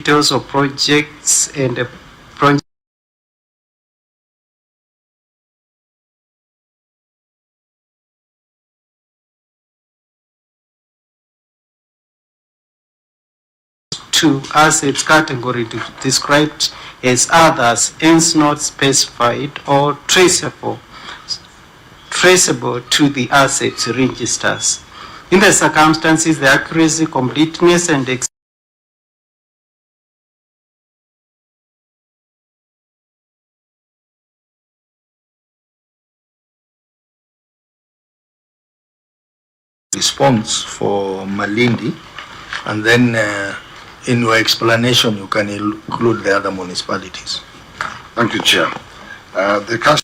details of projects and project to assets category described as others, hence not specified or traceable to the assets registers. In the circumstances, the accuracy, completeness, and response for Malindi, and then in your explanation you can include the other municipalities. Thank you, Chair. The cash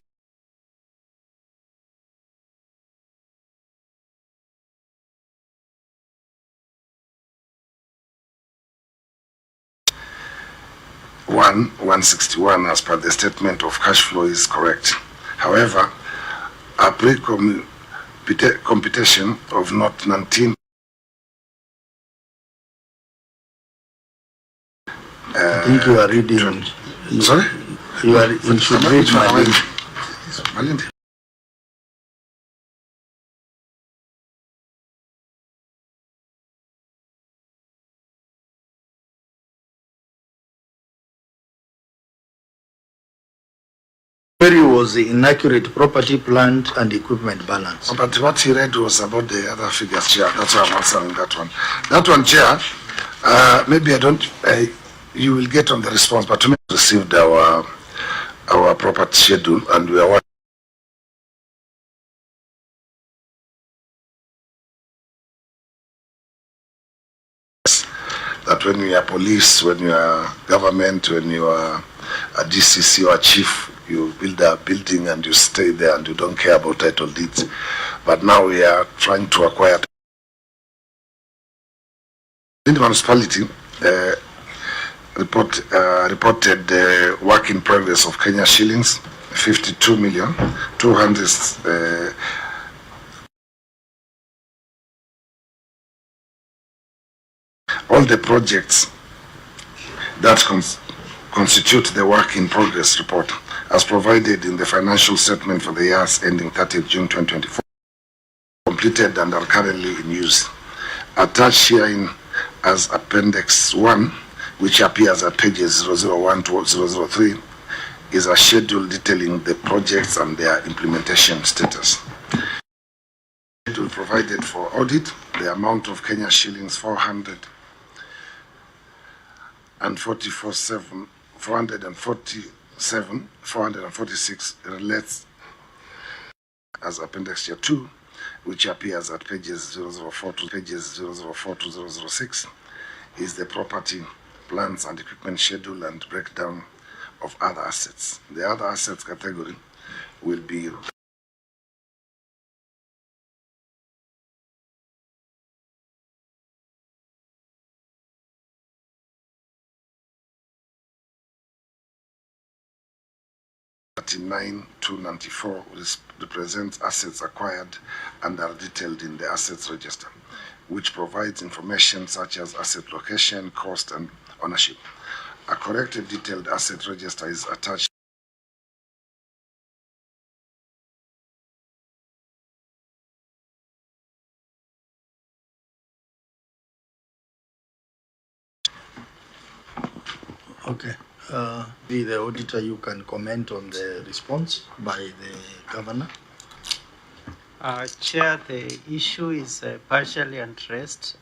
one 161 as per the statement of cash flow is correct. However, a pre-computation of note 19 I think you are reading. Sorry? You should read Malindi. Malindi. Query was the inaccurate property, plant, and equipment balance. But what he read was about the other figures, Chair. That's why I'm answering that one. That one, Chair, maybe I don't, you will get on the response, but we received our property schedule and we are that when you are police, when you are government, when you are a DCC or a chief, you build a building and you stay there and you don't care about title deeds. But now we are trying to acquire. In the municipality, reported work in progress of Kenya shillings 52,200,000. All the projects that constitute the work in progress report as provided in the financial statement for the years ending 30th June 2024 completed and are currently in use. Attached herein as Appendix 1, which appears at pages 001 to 003, is a schedule detailing the projects and their implementation status. Schedule provided for audit, the amount of Kenya shillings 446 relates as Appendix 2, which appears at pages 004 to 006, is the property, plants and equipment schedule and breakdown of other assets. The other assets category will be $39,294, which represents assets acquired and are detailed in the assets register, which provides information such as asset location, cost, and ownership. A corrected detailed asset register is attached. Okay. The auditor, you can comment on the response by the governor. Chair, the issue is partially addressed.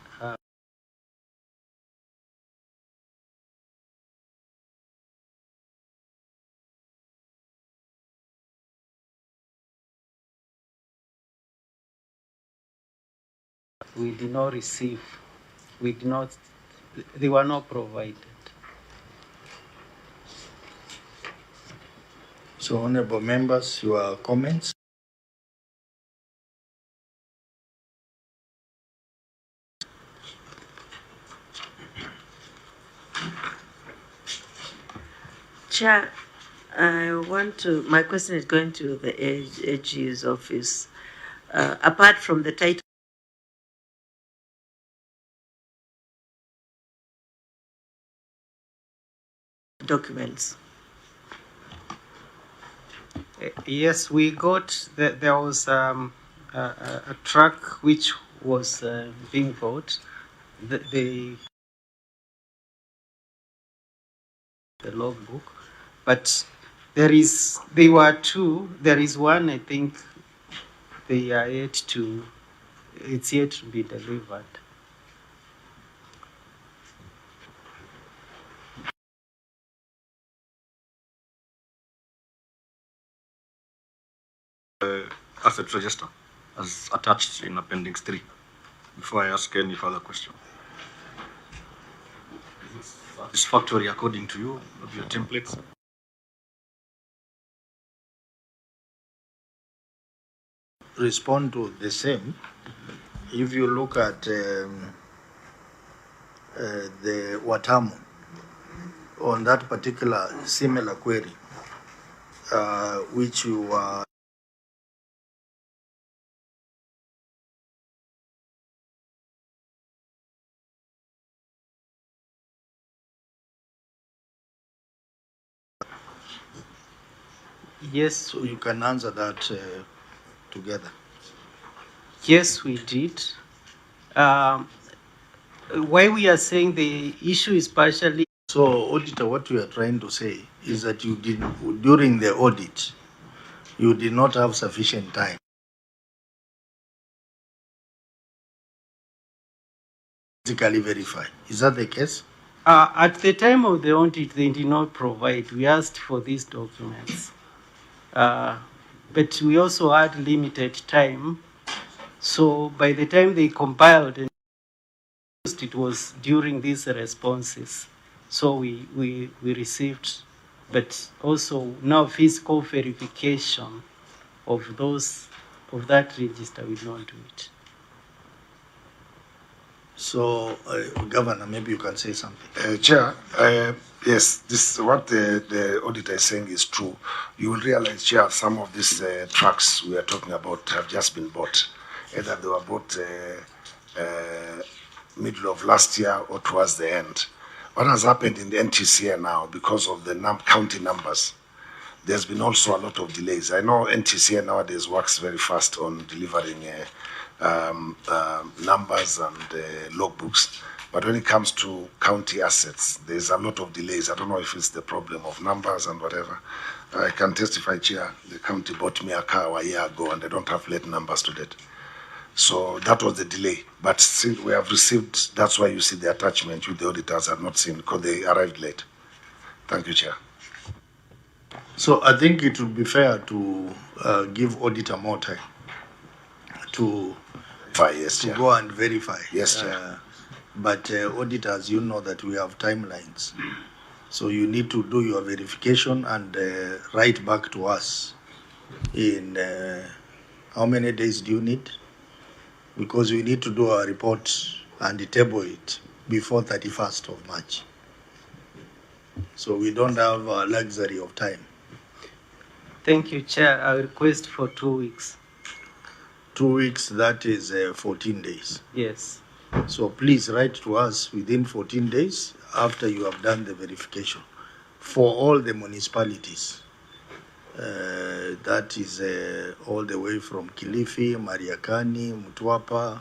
We did not receive, they were not provided. So, honorable members, your comments? Chair, my question is going to the AG's office. Apart from the title documents? Yes, we got, there was a truck which was being bought. The logbook, but there were two. There is one, I think they are it's yet to be delivered. Asset register as attached in Appendix 3 before I ask any further question. Satisfactory according to you of your templates? Respond to the same. If you look at the Watamu, on that particular similar query, which you are Yes, so you can answer that together. yes, we did. Why we are saying the issue is partially. So, auditor, what you are trying to say is that you did, during the audit, you did not have sufficient time. Physically verify. Is that the case? At the time of the audit, they did not provide. We asked for these documents. But we also had limited time. So by the time they compiled and used, it was during these responses. So we received, but also now physical verification of that register, we don't do it. So, Governor, maybe you can say something. Chair, yes, this what the auditor is saying is true. You will realize, Chair, some of these trucks we are talking about have just been bought. Either they were bought middle of last year or towards the end. What has happened in the NTCA now, because of the county numbers, there's been also a lot of delays. I know NTCA nowadays works very fast on delivering numbers and logbooks, but when it comes to county assets, there's a lot of delays. I don't know if it's the problem of numbers and whatever. I can testify, Chair, the county bought me a car a year ago and they don't have plate numbers to date. So that was the delay. But since we have received, that's why you see the attachment with the auditors have not seen, because they arrived late. Thank you, Chair. So I think it would be fair to give auditor more time to Yes, Chair. go and verify. Yes, Chair. But auditors, you know that we have timelines. So you need to do your verification and write back to us in how many days do you need? Because we need to do our report and table it before 31st of March. So we don't have a luxury of time. Thank you, Chair. I request for 2 weeks. 2 weeks, that is 14 days. Yes. So please write to us within 14 days after you have done the verification for all the municipalities. That is all the way from Kilifi, Mariakani, Mtwapa,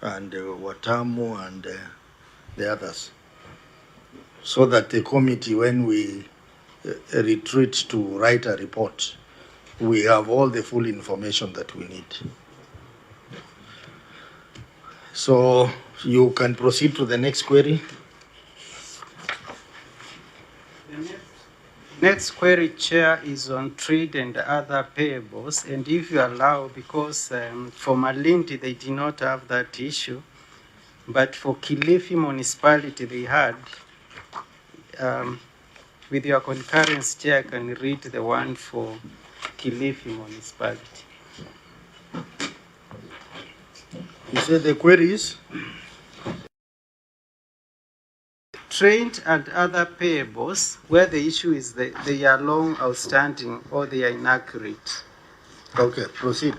and Watamu, and the others. So that the committee, when we retreat to write a report, we have all the full information that we need. So you can proceed to the next query. Next query, Chair, is on trade and other payables. And if you allow, because for Malindi, they did not have that issue, but for Kilifi municipality, they had. With your concurrence, Chair, I can read the one for Kilifi municipality. You say the query is? Trade and other payables, where the issue is they are long outstanding or they are inaccurate. Okay, proceed.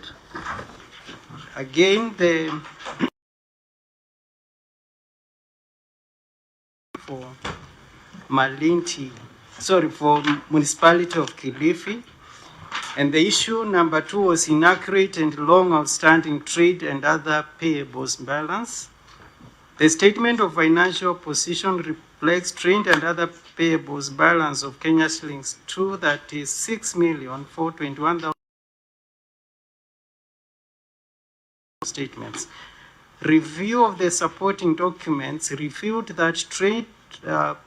Again, for Malinti, for municipality of Kilifi. And the issue number 2 was inaccurate and long outstanding trade and other payables balance. The statement of financial position reflects trade and other payables balance of Kenya shillings 236,421,000 statements. Review of the supporting documents revealed that trade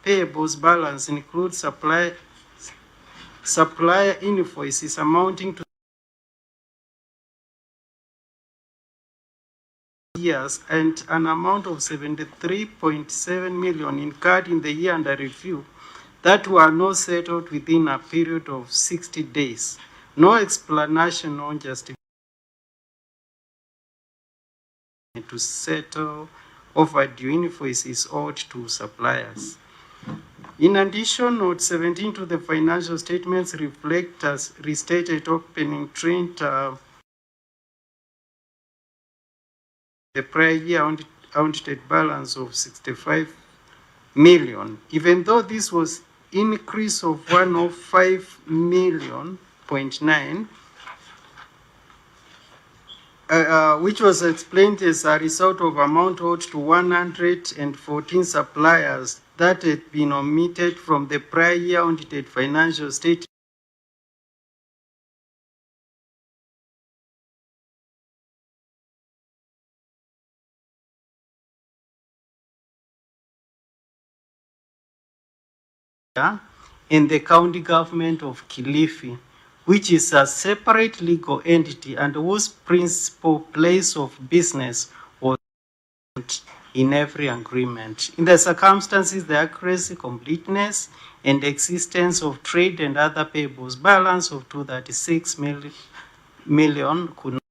payables balance includes supplier invoices amounting to years and an amount of 73.7 million incurred in the year under review that were not settled within a period of 60 days. No explanation on justification to settle overdue invoices owed to suppliers. In addition, Note 17 to the financial statements reflect as restated opening trade the prior year audited balance of 65 million, even though this was increase of 105 million, 0.9, which was explained as a result of amount owed to 114 suppliers that had been omitted from the prior year audited financial statement. In the county government of Kilifi, which is a separate legal entity and whose principal place of business was in every agreement. In the circumstances, the accuracy, completeness, and existence of trade and other payables balance of 236 million could not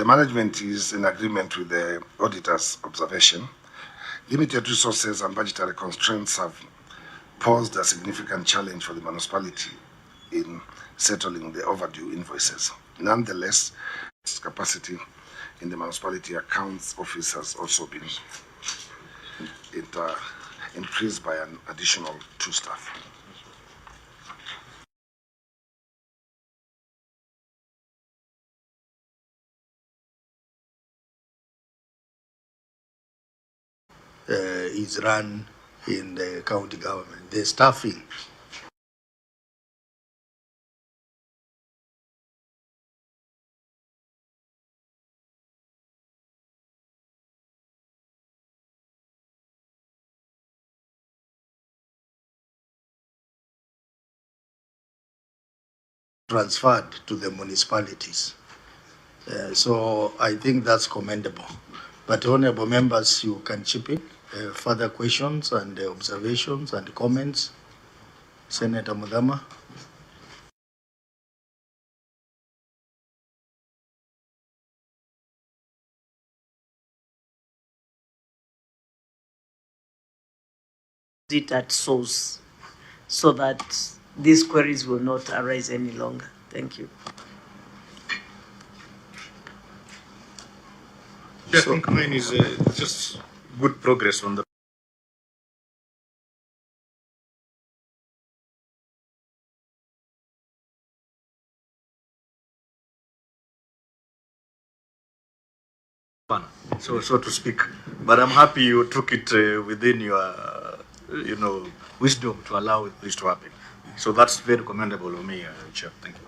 The management is in agreement with the auditor's observation. Limited resources and budgetary constraints have posed a significant challenge for the municipality in settling the overdue invoices. Nonetheless, its capacity in the municipality accounts office has also been increased by an additional 2 staff. Is run in the county government. The staffing transferred to the municipalities. So I think that's commendable. But honorable members, you can chip in further questions and observations and comments. Senator Mudama. It at source so that these queries will not arise any longer. Thank you. I think mine is just good progress on the so to speak. But I'm happy you took it within your, wisdom to allow this to happen. So that's very commendable of me, Chair. Thank you.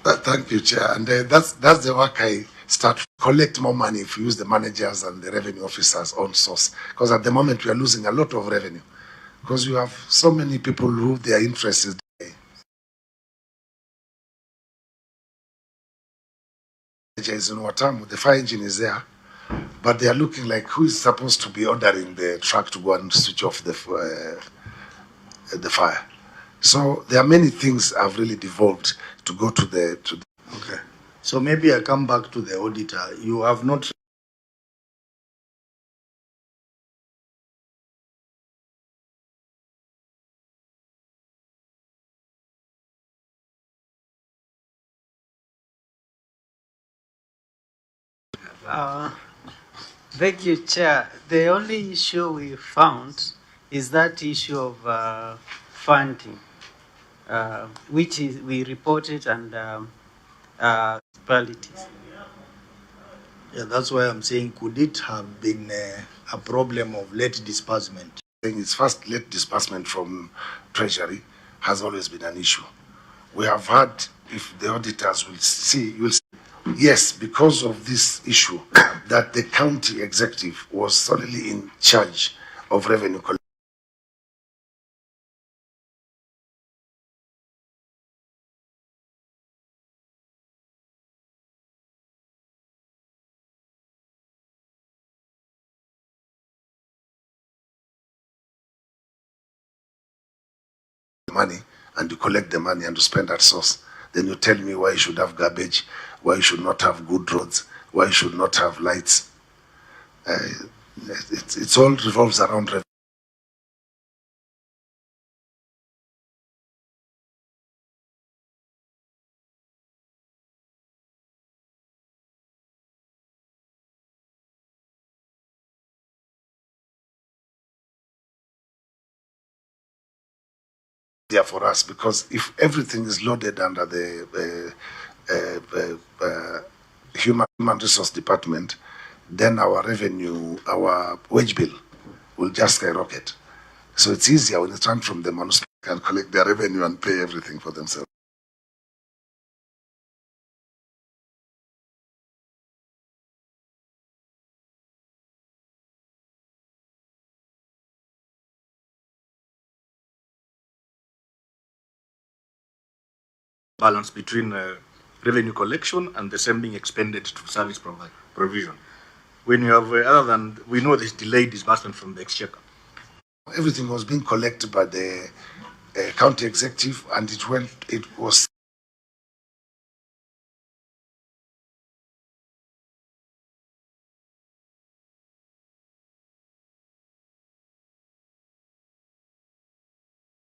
Thank you, Chair. And that's the work I start to collect more money if we use the managers and the revenue officers on source. Because at the moment we are losing a lot of revenue. Because you have so many people who their interest is in Watamu, the fire engine is there, but they are looking like who is supposed to be ordering the truck to go and switch off the fire. So there are many things I've really devolved to go to the. Okay. So maybe I come back to the auditor. You have not Thank you, Chair. The only issue we found is that issue of funding, which is we reported and municipalities. Yeah, that's why I'm saying, could it have been a problem of late disbursement? It's first late disbursement from Treasury has always been an issue. We have had, if the auditors will see, you will see, yes, because of this issue, that the county executive was solely in charge of revenue collection. Money and you collect the money and you spend at source. Then you tell me why you should have garbage, why you should not have good roads, why you should not have lights. It's all revolves around revenue. There for us, because if everything is loaded under the human resource department, then our revenue, our wage bill will just skyrocket. So it's easier when it's run from the municipality and collect their revenue and pay everything for themselves. Balance between revenue collection and the same being expended to service provision. When you have, other than, we know this delayed disbursement from the exchequer. Everything was being collected by the county executive, and it was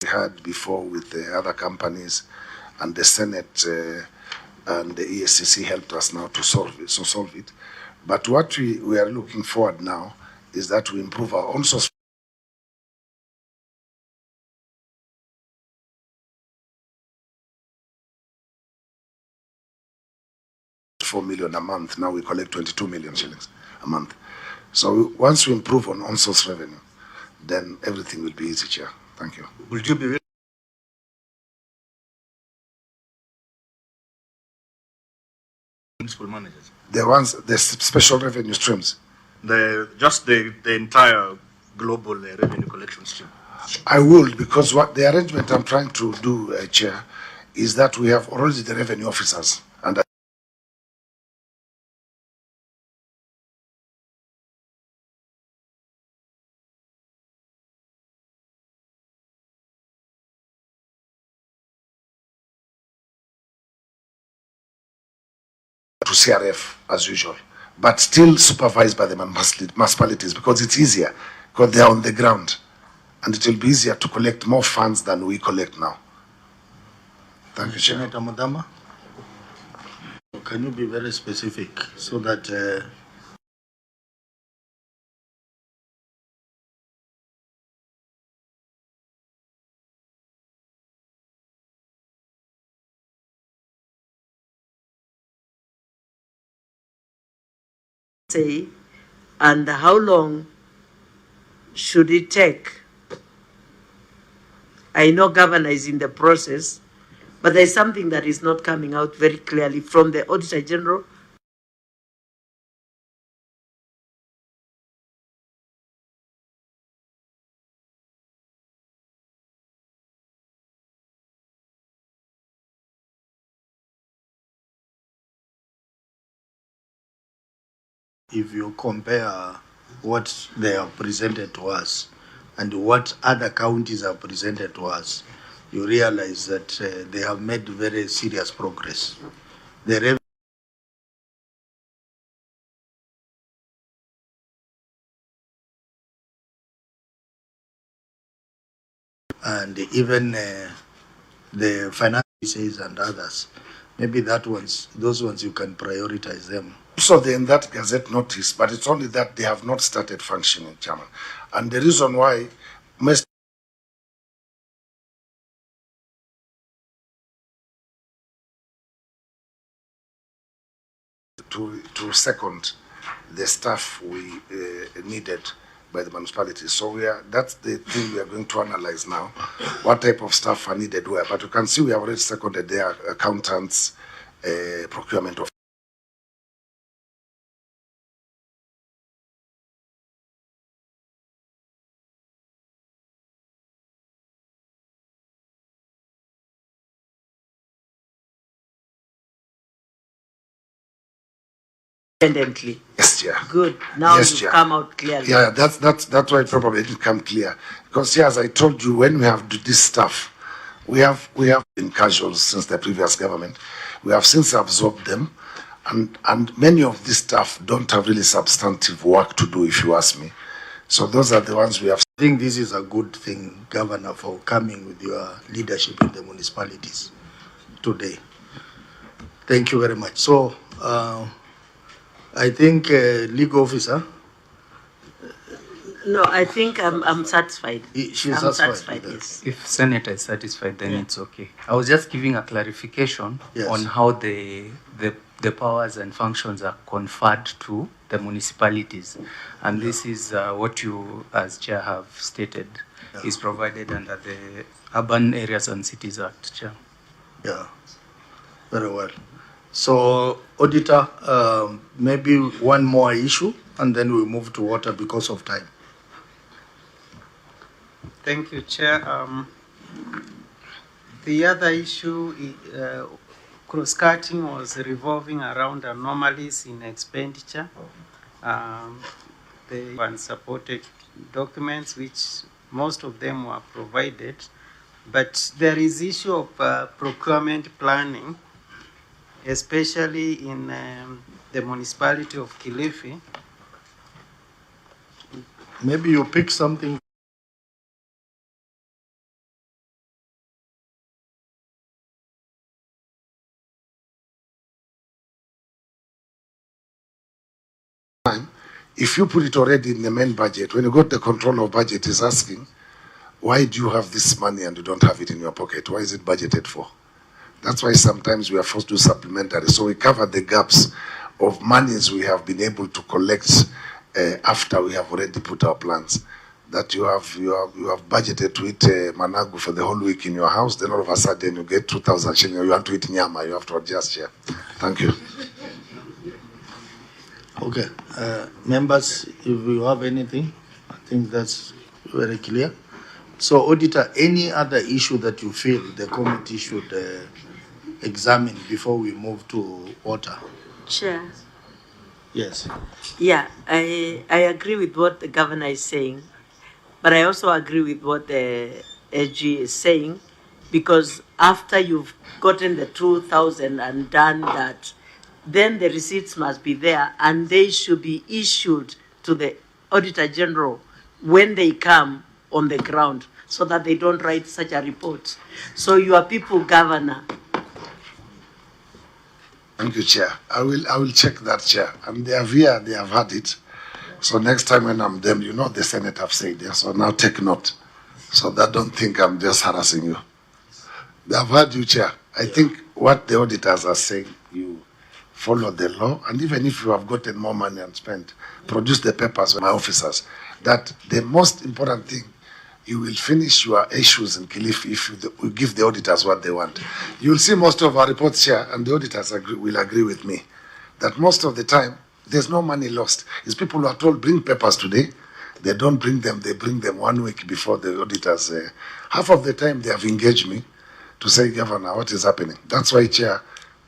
had before with the other companies, and the Senate and the ESCC helped us now to solve it. But what we are looking forward now is that we improve our own source. $4 million a month. Now we collect 22 million shillings a month. So once we improve on on-source revenue, then everything will be easy, Chair. Thank you. Will you be municipal managers? The special revenue streams. The entire global revenue collection stream. I will, because what the arrangement I'm trying to do, Chair, is that we have already the revenue officers, and to CRF as usual, but still supervised by the municipalities, because it's easier, because they are on the ground, and it will be easier to collect more funds than we collect now. Thank you, Chair. Senator Mudama, can you be very specific so that say, and how long should it take? I know governor is in the process, but there's something that is not coming out very clearly from the Auditor General. if you compare what they have presented to us and what other counties have presented to us, you realize that they have made very serious progress. The and even the financial and others, maybe those ones you can prioritize them So they're in that Gazette notice, but it's only that they have not started functioning, Chairman. And the reason why most to second the staff we needed by the municipality. So that's the thing we are going to analyze now, what type of staff are needed where. But you can see we have already seconded their accountants, procurement of. Independently. Yes, yeah. Good. Now yes, you've yeah. come out clearly. Yeah, that's why it probably didn't come clear. Because yeah, as I told you, when we have this stuff, we have been casuals since the previous government. We have since absorbed them, and many of this stuff don't have really substantive work to do, if you ask me. So those are the ones we have. I think this is a good thing, Governor, for coming with your leadership in the municipalities today. Thank you very much. So, I think legal officer. No, I think I'm satisfied. She's satisfied. Yes. If Senator is satisfied, then it's okay. I was just giving a clarification on how the powers and functions are conferred to the municipalities. And this is what you, as Chair, have stated is provided under the Urban Areas and Cities Act, Chair. Yeah, very well. So, Auditor, maybe one more issue, and then we'll move to water because of time. Thank you, Chair. The other issue, cross-cutting, was revolving around anomalies in expenditure. The unsupported documents, which most of them were provided, but there is issue of procurement planning, especially in the municipality of Kilifi. Maybe you pick something. If you put it already in the main budget, when you got the control of budget, is asking, why do you have this money and you don't have it in your pocket? Why is it budgeted for? That's why sometimes we are forced to do supplementary. So we cover the gaps of monies we have been able to collect after we have already put our plans. That you have budgeted to eat managu for the whole week in your house, then all of a sudden you get 2,000 shillings, you want to eat nyama, you have to adjust here. Thank you. Okay, members, if you have anything, I think that's very clear. So, Auditor, any other issue that you feel the committee should examine before we move to water? Chair. Yes. Yeah, I agree with what the governor is saying, but I also agree with what the AG is saying, because after you've gotten the 2,000 and done that, then the receipts must be there and they should be issued to the Auditor General when they come on the ground, so that they don't write such a report. So your people, Governor. Thank you, Chair. I will check that, Chair. And they have here, they have had it. So next time when I'm them, you know the Senate have said yes. So now take note. So that don't think I'm just harassing you. They have heard you, Chair. I think what the auditors are saying, you follow the law, and even if you have gotten more money and spent, produce the papers with my officers. That the most important thing, you will finish your issues in Kilifi if you give the auditors what they want. You will see most of our reports here, and the auditors will agree with me, that most of the time, there's no money lost. It's people who are told, bring papers today. They don't bring them, they bring them 1 week before the auditors. Half of the time, they have engaged me to say, Governor, what is happening? That's why, Chair,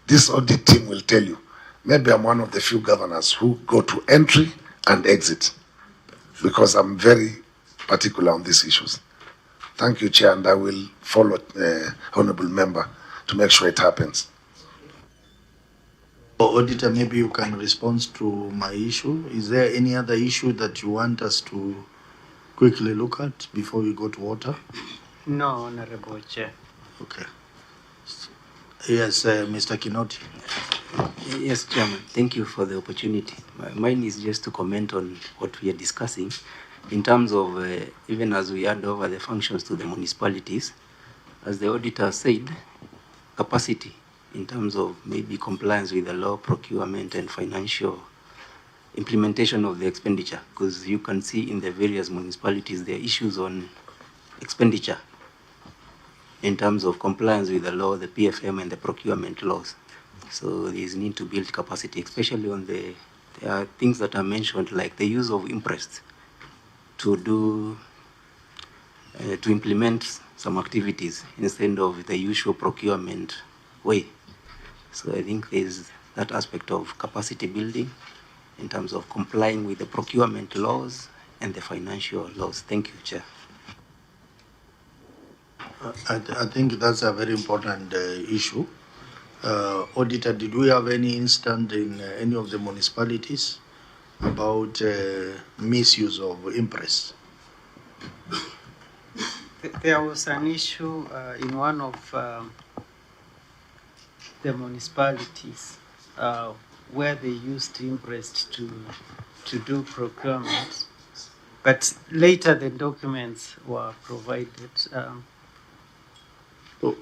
this audit team will tell you. Maybe I'm one of the few governors who go to entry and exit, because I'm very particular on these issues. Thank you, Chair, and I will follow Honorable Member to make sure it happens. Auditor, maybe you can respond to my issue. Is there any other issue that you want us to quickly look at before we go to water? No, Honorable Chair. Okay. Yes, Mr. Kinoti. Yes, Chairman. Thank you for the opportunity. Mine is just to comment on what we are discussing in terms of even as we hand over the functions to the municipalities, as the auditor said, capacity in terms of maybe compliance with the law, procurement, and financial implementation of the expenditure, because you can see in the various municipalities there are issues on expenditure in terms of compliance with the law, the PFM, and the procurement laws. So there is need to build capacity, especially on there are things that are mentioned like the use of interest to do to implement some activities instead of the usual procurement way. So I think there's that aspect of capacity building in terms of complying with the procurement laws and the financial laws. Thank you, Chair. I think that's a very important issue. Auditor, did we have any incident in any of the municipalities about misuse of impress? There was an issue in one of the municipalities where they used interest to do procurement, but later the documents were provided.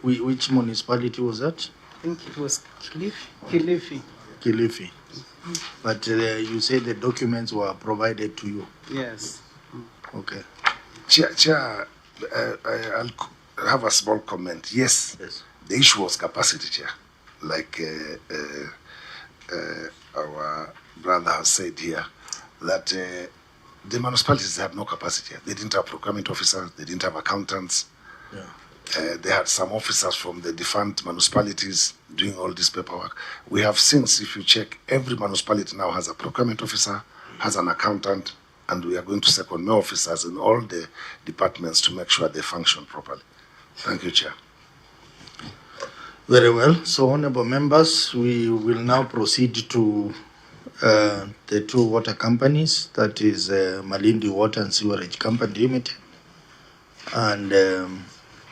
Which municipality was that? I think it was Kilifi. Kilifi. But you say the documents were provided to you. Yes. Okay. Chair, I'll have a small comment. Yes, the issue was capacity, Chair. Like our brother has said here, that the municipalities had no capacity. They didn't have procurement officers, they didn't have accountants. Yeah. They had some officers from the defunct municipalities doing all this paperwork. We have since, if you check, every municipality now has a procurement officer, has an accountant, and we are going to second more officers in all the departments to make sure they function properly. Thank you, Chair. Very well. So, honorable members, we will now proceed to the two water companies, that is Malindi Water and Sewerage Company Limited and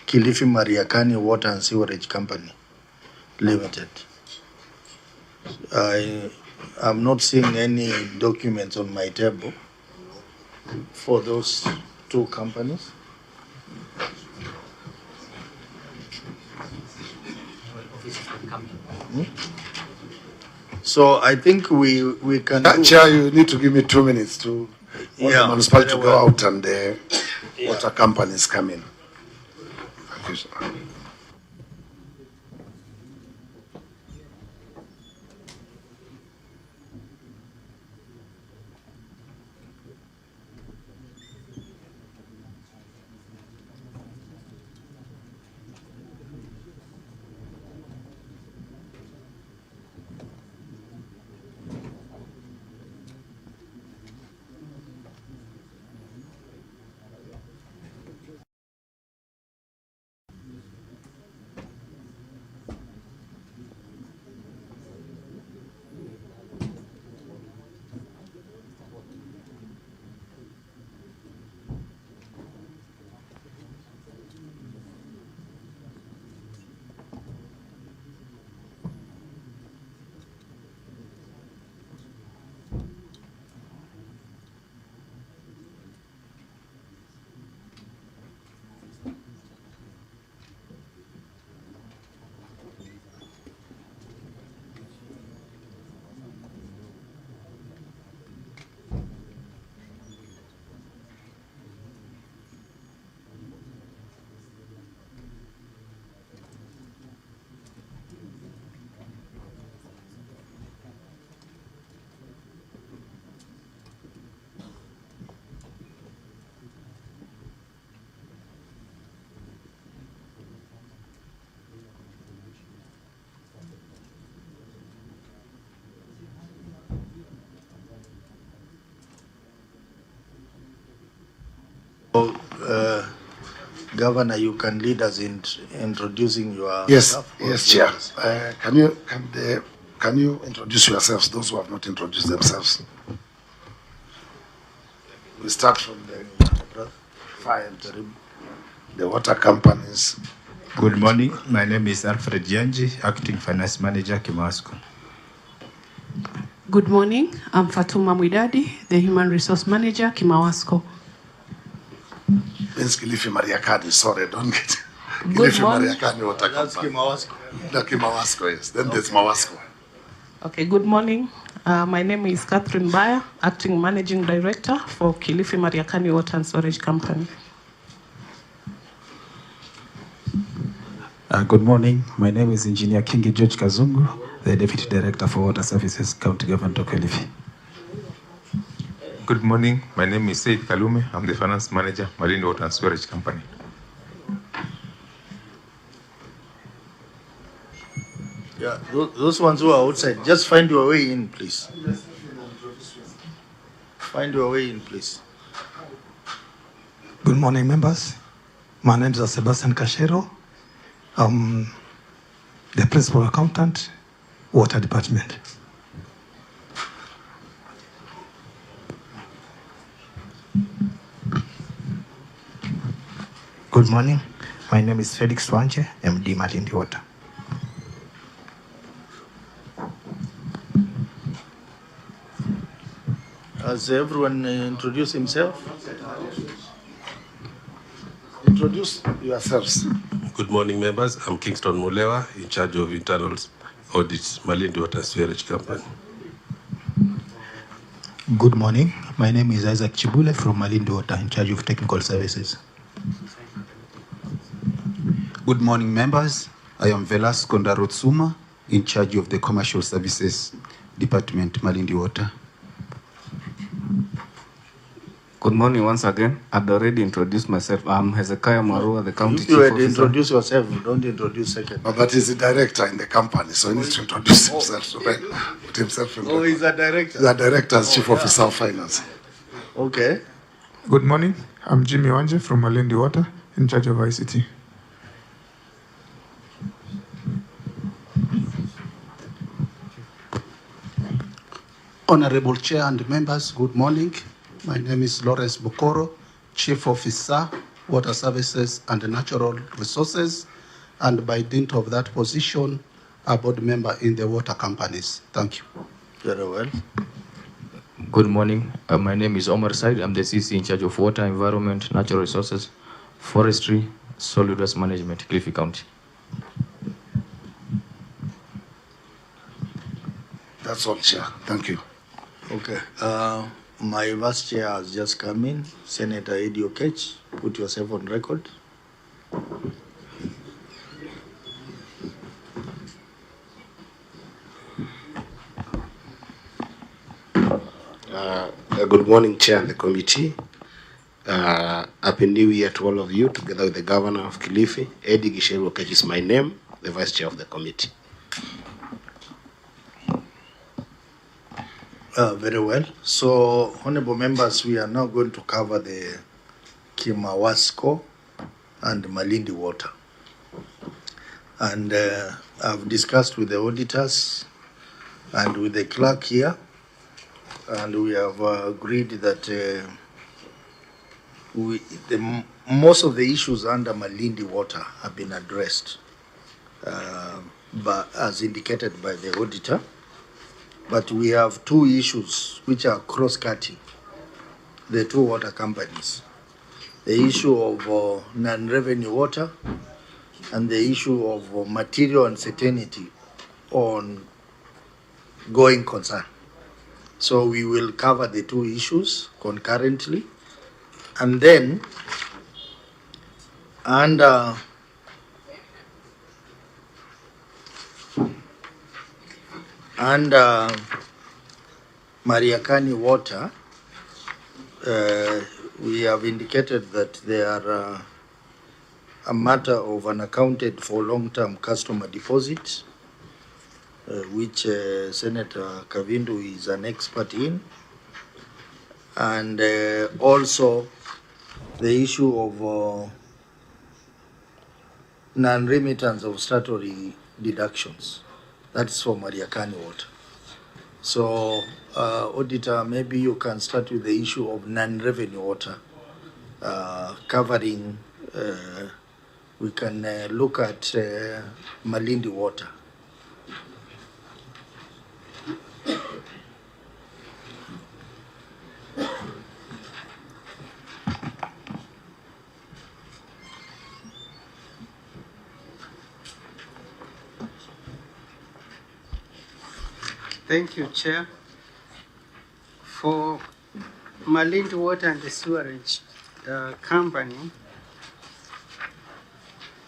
Kilifi Mariakani Water and Sewerage Company Limited. I am not seeing any documents on my table for those two companies. So I think we can. Chair, you need to give me 2 minutes to the municipality to go out and the water companies come in. Thank you, sir. Governor, you can lead us in introducing your staff. Yes, Chair. Can you introduce yourselves, those who have not introduced themselves? We start from the water companies. Good morning. My name is Alfred Janji, Acting Finance Manager, Kimasco. Good morning. I'm Fatuma Mwidadi, the Human Resource Manager, Kimawasco. It's Kilifi Mariakani, sorry, don't get Good Kilifi morning. Mariakani Water That's Company. Kimawasco. No, Kimawasco, yes. Then there's Mawasco. Okay, good morning. My name is Catherine Bayer, Acting Managing Director for Kilifi Mariakani Water and Storage Company. Good morning. My name is Engineer Kingi George Kazungu, the Deputy Director for Water Services, County Government of Kilifi. Good morning. My name is Said Kalume. I'm the Finance Manager, Marine Water and Storage Company. Yeah, those ones who are outside, just find your way in, please. Find your way in, please. Good morning, members. My name is Sebastian Cachero. I'm the Principal Accountant, Water Department. Good morning. My name is Felix Wanje, MD Malindi Water. Has everyone introduced himself? Introduce yourselves. Good morning, members. I'm Kingston Mulewa, in charge of internal audits, Malindi Water Storage Company. Good morning. My name is Isaac Chibule from Malindi Water, in charge of technical services. Good morning, members. I am Velasco Ndarotsuma, in charge of the Commercial Services Department, Malindi Water. Good morning once again. I'd already introduced myself. I'm Hezekiah Marua, the County Chief You had Officer. introduce yourself, don't introduce second. No, but he's the director in the company, so he needs to introduce himself. So put himself in. Oh, he's a director. The director as Chief Officer of Finance. Okay. Good morning. I'm Jimmy Wanje from Malindi Water, in charge of ICT. Honorable Chair and members, good morning. My name is Lawrence Bukoro, Chief Officer, Water Services and Natural Resources, and by dint of that position, a board member in the water companies. Thank you. Very well. Good morning. My name is Omar Said. I'm the CC in charge of water, environment, natural resources, forestry, solid waste management, Kilifi County. That's all, Chair. Thank you. Okay. My vice chair has just come in, Senator Eddie Okech. Put yourself on record. Good morning, Chair and the committee. Happy New Year to all of you, together with the Governor of Kilifi. Eddie Gisheru Okech is my name, the Vice Chair of the committee. Very well. So, honorable members, we are now going to cover the Kimawasco and Malindi Water. And I've discussed with the auditors and with the clerk here, and we have agreed that most of the issues under Malindi Water have been addressed, but as indicated by the auditor. But we have two issues which are cross-cutting the two water companies. The issue of non-revenue water and the issue of material uncertainty on going concern. So we will cover the two issues concurrently. And then under Mariakani Water, we have indicated that they are a matter of unaccounted for long-term customer deposit, which Senator Kavindu is an expert in, and also the issue of non-remittance of statutory deductions. That's for Mariakani Water. So, Auditor, maybe you can start with the issue of non-revenue water, covering, we can look at Malindi Water. Thank you, Chair. For Malindi Water and Sewerage Company,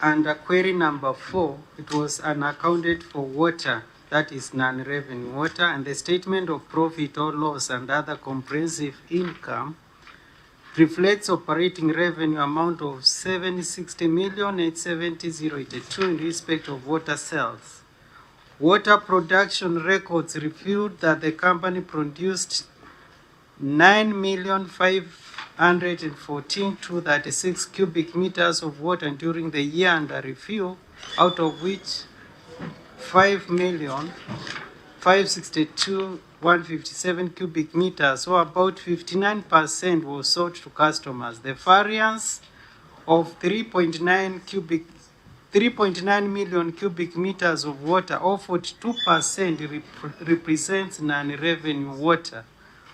under query number 4, it was unaccounted for water, that is non-revenue water, and the statement of profit or loss and other comprehensive income reflects operating revenue amount of 760,870,082 in respect of water sales. Water production records revealed that the company produced 9,514,236 cubic meters of water during the year under review, out of which 5,562,157 cubic meters, or about 59%, was sold to customers. The variance of 3.9 million cubic meters of water, or 42%, represents non-revenue water,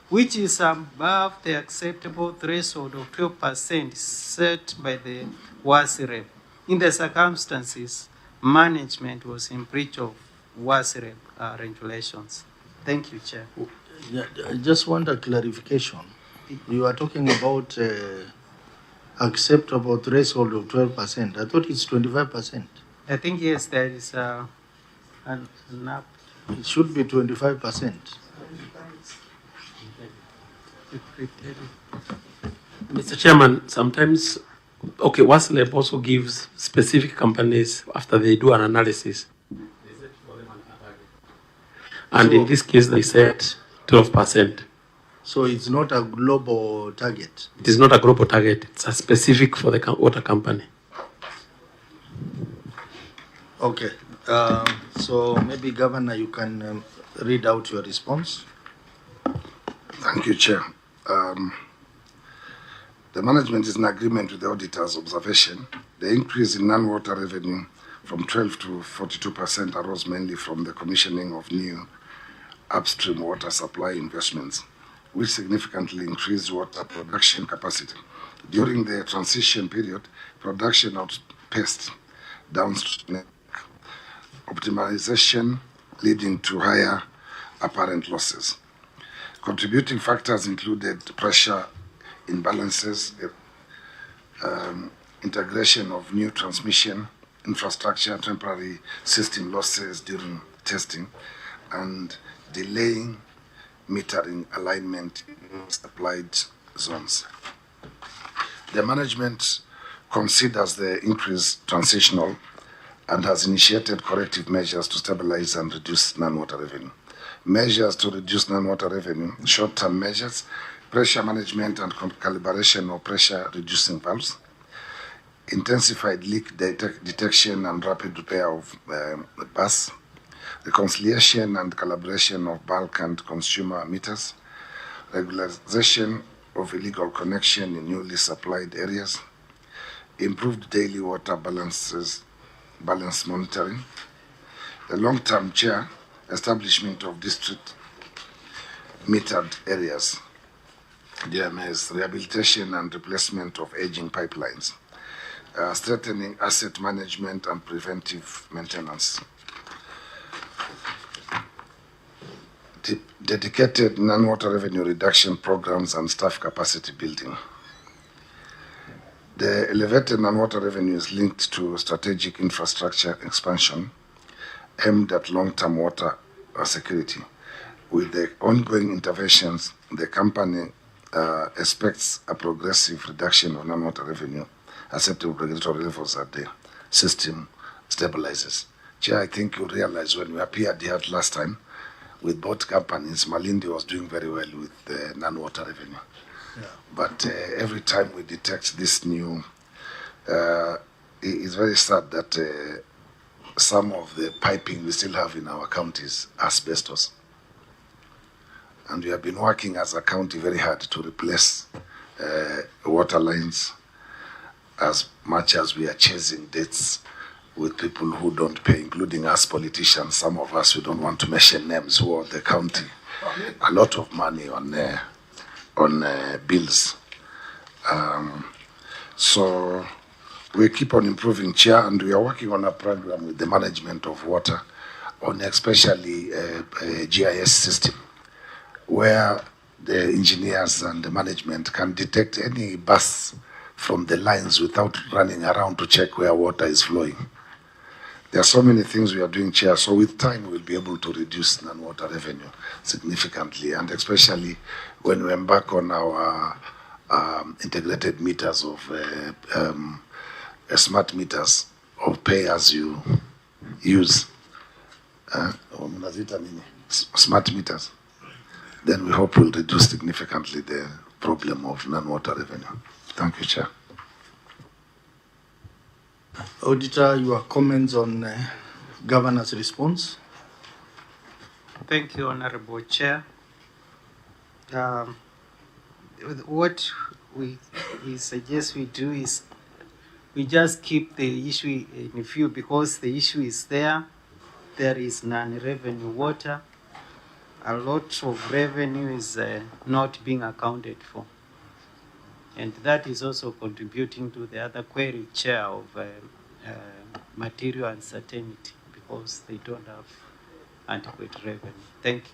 which is above the acceptable threshold of 12% set by the WASIREB. In the circumstances, management was in breach of WASIREB regulations. Thank you, Chair. I just want a clarification. You are talking about acceptable threshold of 12%. I thought it's 25%. I think, yes, there is an up. It should be 25%. Mr. Chairman, sometimes, okay, WASLEB also gives specific companies after they do an analysis. And in this case, they said 12%. So it's not a global target? It is not a global target. It's a specific for the water company. Okay. So maybe, Governor, you can read out your response. Thank you, Chair. The management is in agreement with the auditor's observation. The increase in non-water revenue from 12 to 42% arose mainly from the commissioning of new upstream water supply investments, which significantly increased water production capacity. During the transition period, production outpaced downstream optimization, leading to higher apparent losses. Contributing factors included pressure imbalances, integration of new transmission infrastructure, temporary system losses during testing, and delaying metering alignment in supplied zones. The management considers the increase transitional and has initiated corrective measures to stabilize and reduce non-water revenue. Measures to reduce non-water revenue, short-term measures, pressure management and calibration of pressure-reducing valves, intensified leak detection and rapid repair of bus, reconciliation and calibration of bulk and consumer meters, regularization of illegal connection in newly supplied areas, improved daily water balance monitoring, the long-term chair, establishment of district metered areas, DMS, rehabilitation and replacement of aging pipelines, strengthening asset management and preventive maintenance, dedicated non-water revenue reduction programs and staff capacity building. The elevated non-water revenue is linked to strategic infrastructure expansion aimed at long-term water security. With the ongoing interventions, the company expects a progressive reduction of non-water revenue, acceptable regulatory levels as the system stabilizes. Chair, I think you realize when we appeared here last time with both companies, Malindi was doing very well with the non-water revenue. Yeah. But every time we detect this new, it's very sad that some of the piping we still have in our counties asbestos. And we have been working as a county very hard to replace water lines as much as we are chasing debts with people who don't pay, including us politicians. Some of us, we don't want to mention names, who owe the county a lot of money on bills. So we keep on improving, Chair, and we are working on a program with the management of water on especially a GIS system, where the engineers and the management can detect any bursts from the lines without running around to check where water is flowing. There are so many things we are doing, Chair, so with time we'll be able to reduce non-water revenue significantly, and especially when we embark on our integrated meters of smart meters of pay as you use, smart meters, then we hope we'll reduce significantly the problem of non-water revenue. Thank you, Chair. Auditor, your comments on Governor's response? Thank you, Honorable Chair. What we suggest we do is we just keep the issue in view, because the issue is there. There is non-revenue water. A lot of revenue is not being accounted for. And that is also contributing to the other query, Chair, of material uncertainty, because they don't have adequate revenue. Thank you.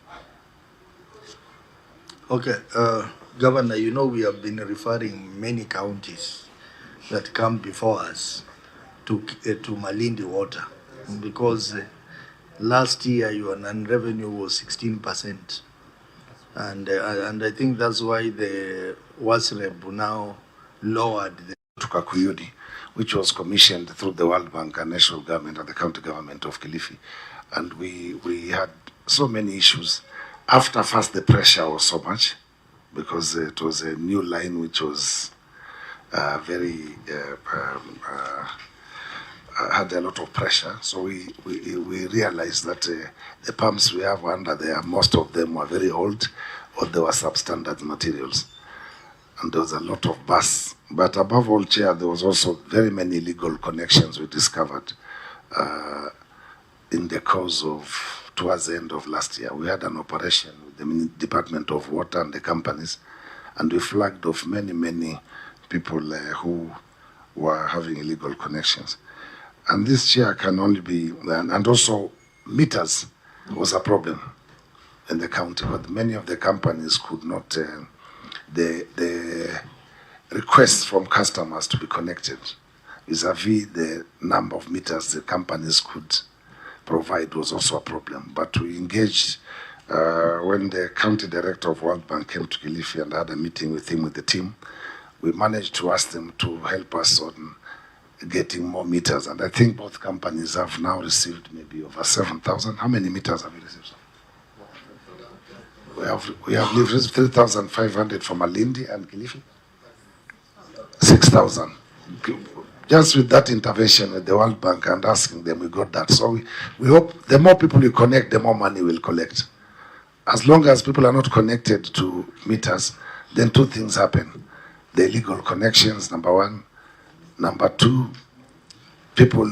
Okay, Governor, you know we have been referring many counties that come before us to Malindi Water, because last year your non-revenue was 16%. And I think that's why the WASREB now lowered the to Kakuyuni, which was commissioned through the World Bank and national government and the county government of Kilifi. And we had so many issues. After first, the pressure was so much, because it was a new line which was very had a lot of pressure. So we realized that the pumps we have under there, most of them were very old, or they were substandard materials. And there was a lot of bursts. But above all, Chair, there was also very many illegal connections we discovered in the course of, towards the end of last year. We had an operation with the Department of Water and the companies, and we flagged off many people who were having illegal connections. And this, Chair, can only be, and also meters was a problem in the county, but many of the companies could not, the requests from customers to be connected vis-a-vis the number of meters the companies could provide was also a problem. But we engaged when the county director of World Bank came to Kilifi and had a meeting with him, with the team. We managed to ask them to help us on getting more meters, and I think both companies have now received maybe over 7,000. How many meters have we received? We have received 3,500 from Malindi and Kilifi. 6,000. Just with that intervention with the World Bank and asking them, we got that. So we hope the more people you connect, the more money we'll collect. As long as people are not connected to meters, then two things happen. The illegal connections, number one. Number two, people,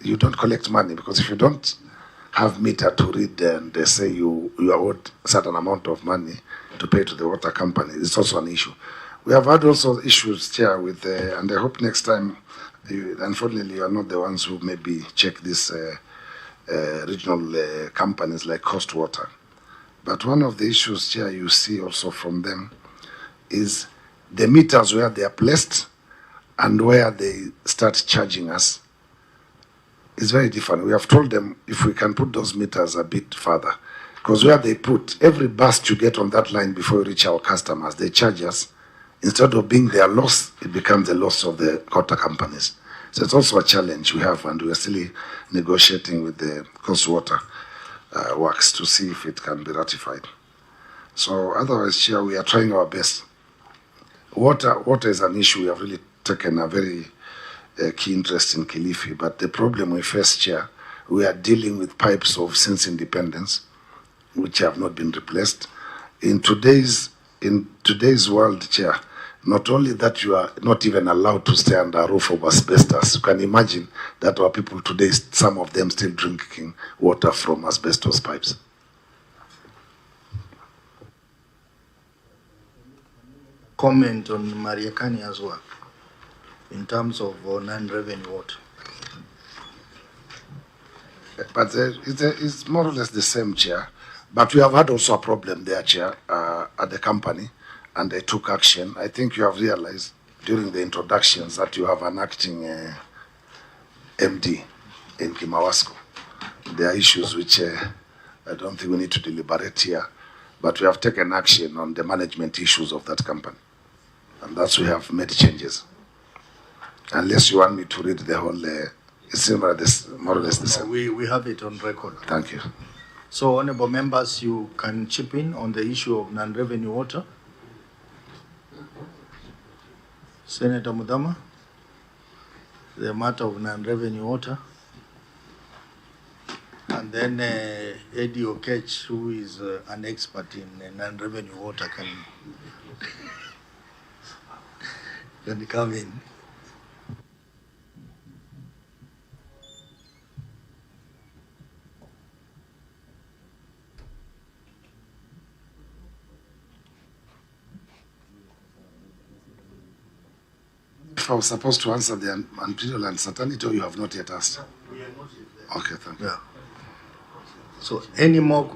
you don't collect money, because if you don't have meter to read and they say you are owed a certain amount of money to pay to the water company, it's also an issue. We have had also issues, Chair, with, and I hope next time, unfortunately, you are not the ones who maybe check these regional companies like Coast Water. But one of the issues, Chair, you see also from them is the meters where they are placed and where they start charging us is very different. We have told them if we can put those meters a bit further, because where they put, every burst you get on that line before you reach our customers, they charge us. Instead of being their loss, it becomes the loss of the water companies. So it's also a challenge we have, and we are still negotiating with the Coast Water Works to see if it can be ratified. So otherwise, Chair, we are trying our best. Water is an issue we have really taken a very key interest in Kilifi, but the problem we face, Chair, we are dealing with pipes of since independence, which have not been replaced. In today's world, Chair, not only that you are not even allowed to stay under a roof of asbestos, you can imagine that our people today, some of them still drinking water from asbestos pipes. Comment on Mariakani as well, in terms of non-revenue water. But it's more or less the same, Chair. But we have had also a problem there, Chair, at the company, and they took action. I think you have realized during the introductions that you have an acting MD in Kimawasco. There are issues which I don't think we need to deliberate here, but we have taken action on the management issues of that company. And that's we have made changes. Unless you want me to read the whole, it's similar, more or less the same. We have it on record. Thank you. So, honorable members, you can chip in on the issue of non-revenue water. Senator Mudama, the matter of non-revenue water. And then Eddie Okech, who is an expert in non-revenue water, can come in. If I was supposed to answer the imperial uncertainty, or you have not yet asked? Okay, thank you. Yeah. So, any more?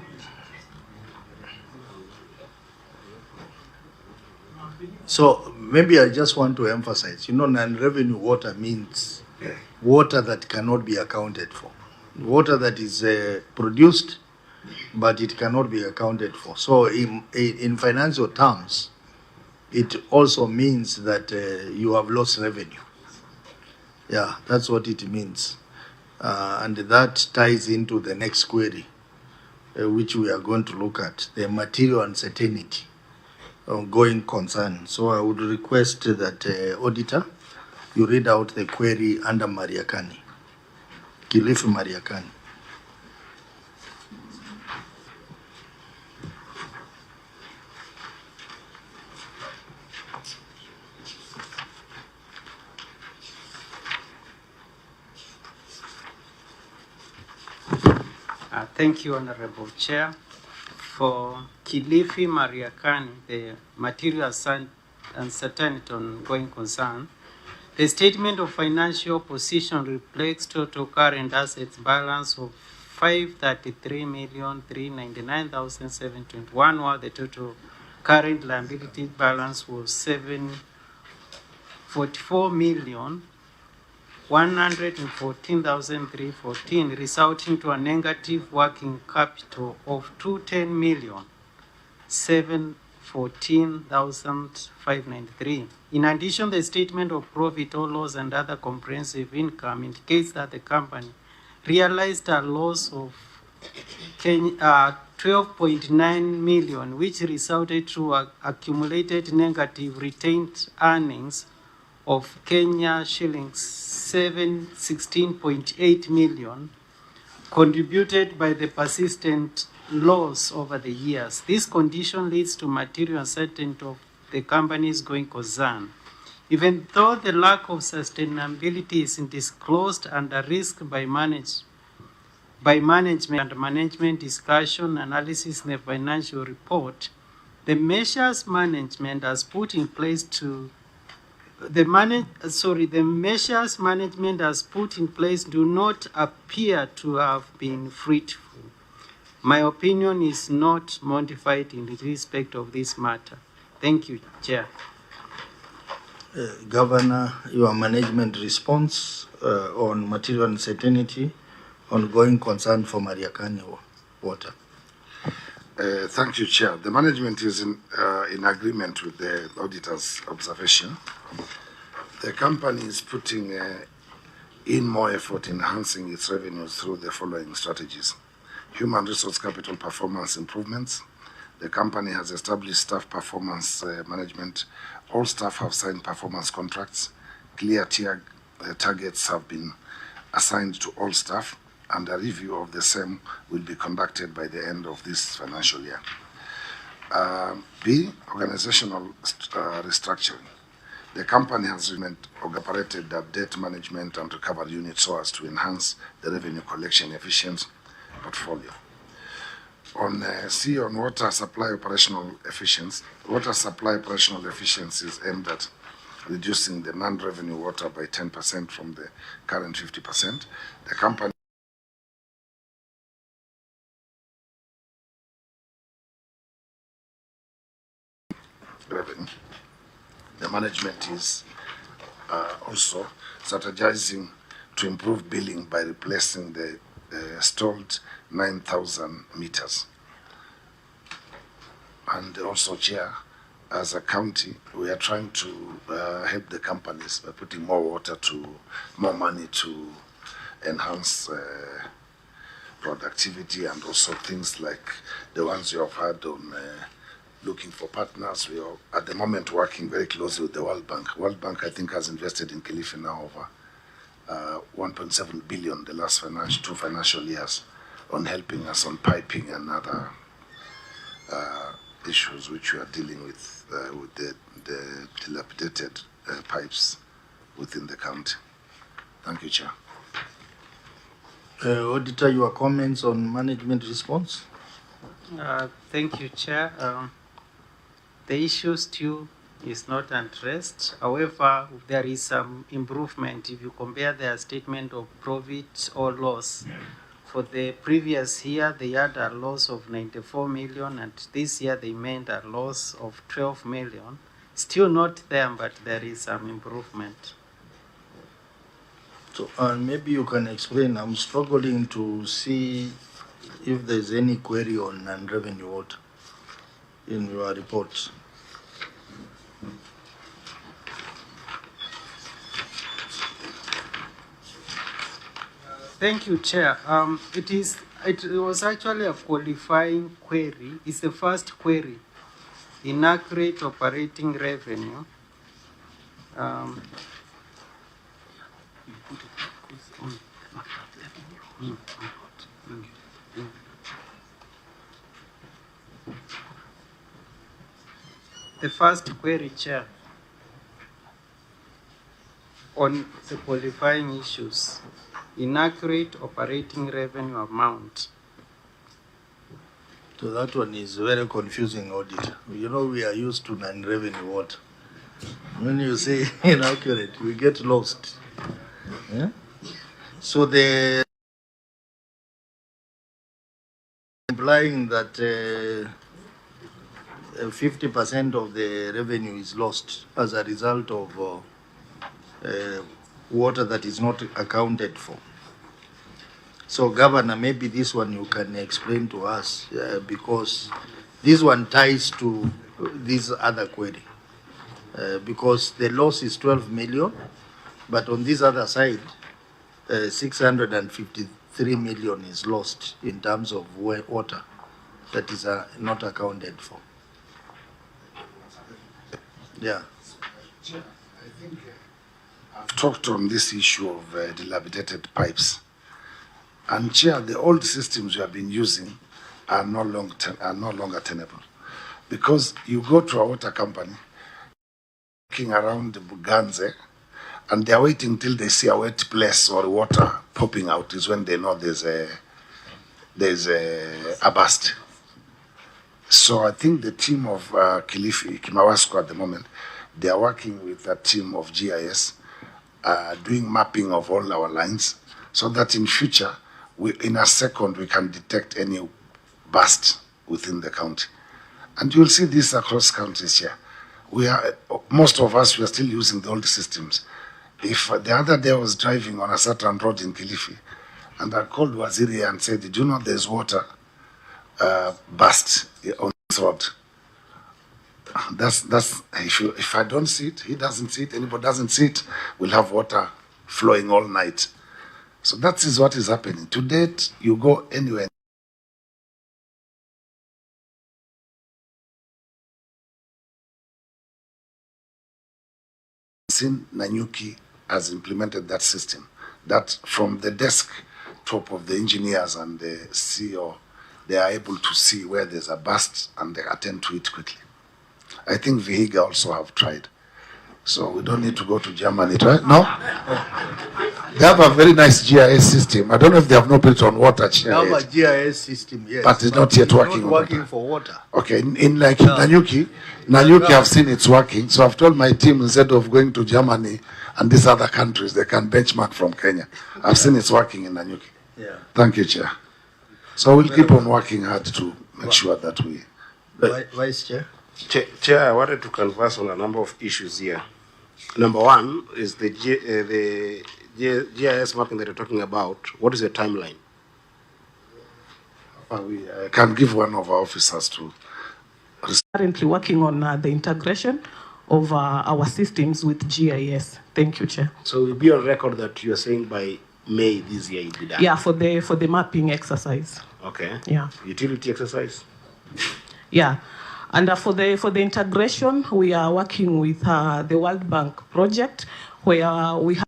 So, maybe I just want to emphasize, non-revenue water means water that cannot be accounted for. Water that is produced, but it cannot be accounted for. So, in financial terms, it also means that you have lost revenue. Yeah, that's what it means. And that ties into the next query, which we are going to look at, the material uncertainty, ongoing concern. So I would request that auditor, you read out the query under Mariakani, Kilifi Mariakani. Thank you, Honorable Chair. For Kilifi Mariakani, the material uncertainty on going concern, the statement of financial position reflects total current assets balance of 533,399,721, while the total current liability balance was 744,114,314, resulting to a negative working capital of 210,714,593. In addition, the statement of profit or loss and other comprehensive income indicates that the company realized a loss of 12.9 million, which resulted to accumulated negative retained earnings of Kenya shillings 716.8 million, contributed by the persistent loss over the years. This condition leads to material uncertainty of the company's going concern. Even though the lack of sustainability is disclosed under risk by management and management discussion analysis in the financial report, the measures management has put in place do not appear to have been fruitful. My opinion is not modified in respect of this matter. Thank you, Chair. Governor, your management response on material uncertainty, ongoing concern for Mariakani water. Thank you, Chair. The management is in agreement with the auditor's observation. The company is putting in more effort in enhancing its revenues through the following strategies: human resource capital performance improvements. The company has established staff performance management. All staff have signed performance contracts. Clear targets have been assigned to all staff, and a review of the same will be conducted by the end of this financial year. B, organizational restructuring. The company has operated a debt management and recovery unit so as to enhance the revenue collection efficient portfolio. On C, on water supply operational efficiency, is aimed at reducing the non-revenue water by 10% from the current 50%. The company revenue. The management is also strategizing to improve billing by replacing the stalled 9,000 meters. And also, Chair, as a county, we are trying to help the companies by putting more money to enhance productivity, and also things like the ones you have had on looking for partners. We are at the moment working very closely with the World Bank. World Bank, I think, has invested in Kilifi now over 1.7 billion the last two financial years on helping us on piping and other issues which we are dealing with the dilapidated pipes within the county. Thank you, Chair. Auditor, your comments on management response? Thank you, Chair. The issue still is not addressed. However, there is some improvement if you compare their statement of profit or loss. For the previous year, they had a loss of 94 million, and this year they made a loss of 12 million. Still not there, but there is some improvement. So, maybe you can explain. I'm struggling to see if there's any query on non-revenue water in your reports. Thank you, Chair. It was actually a qualifying query. It's the first query. Inaccurate operating revenue. The first query, Chair, on the qualifying issues. Inaccurate operating revenue amount. So that one is very confusing, audit. You know, we are used to non-revenue water. When you say inaccurate, we get lost. Yeah? So the implying that 50% of the revenue is lost as a result of water that is not accounted for. So, Governor, maybe this one you can explain to us, because this one ties to this other query. Because the loss is 12 million, but on this other side, 653 million is lost in terms of water that is not accounted for. Yeah. I think I've talked on this issue of dilapidated pipes. And Chair, the old systems we have been using are no longer tenable. Because you go to a water company, looking around the Buganze, and they're waiting till they see a wet place or water popping out is when they know there's a burst. So I think the team of Kilifi, Kimawasco at the moment, they are working with a team of GIS, doing mapping of all our lines, so that in future, in a second, we can detect any burst within the county. And you'll see this across counties here. Most of us, we are still using the old systems. If the other day I was driving on a certain road in Kilifi, and I called Waziri and said, "Did you know there's water burst on this road?" That's if I don't see it, he doesn't see it, anybody doesn't see it, we'll have water flowing all night. So that is what is happening. To date, you go anywhere. Nanyuki has implemented that system, that from the desk top of the engineers and the CEO, they are able to see where there's a burst and they attend to it quickly. I think Vihiga also have tried. So we don't need to go to Germany, right? No? They have a very nice GIS system. I don't know if they have not built on water. They have a GIS system, yes. But it's not yet working. Not working for water. Okay, in Nanyuki, I've seen it's working. So I've told my team, instead of going to Germany and these other countries, they can benchmark from Kenya. I've seen it's working in Nanyuki. Yeah. Thank you, Chair. So we'll keep on working hard to make sure that we... Vice Chair? Chair, I wanted to converse on a number of issues here. Number one is the GIS mapping that you're talking about. What is the timeline? We can give one of our officers to. Currently working on the integration of our systems with GIS. Thank you, Chair. So we'll be on record that you are saying by May this year it'll be done. Yeah, for the mapping exercise. Okay. Yeah. Utility exercise. Yeah. And for the integration, we are working with the World Bank project, where we have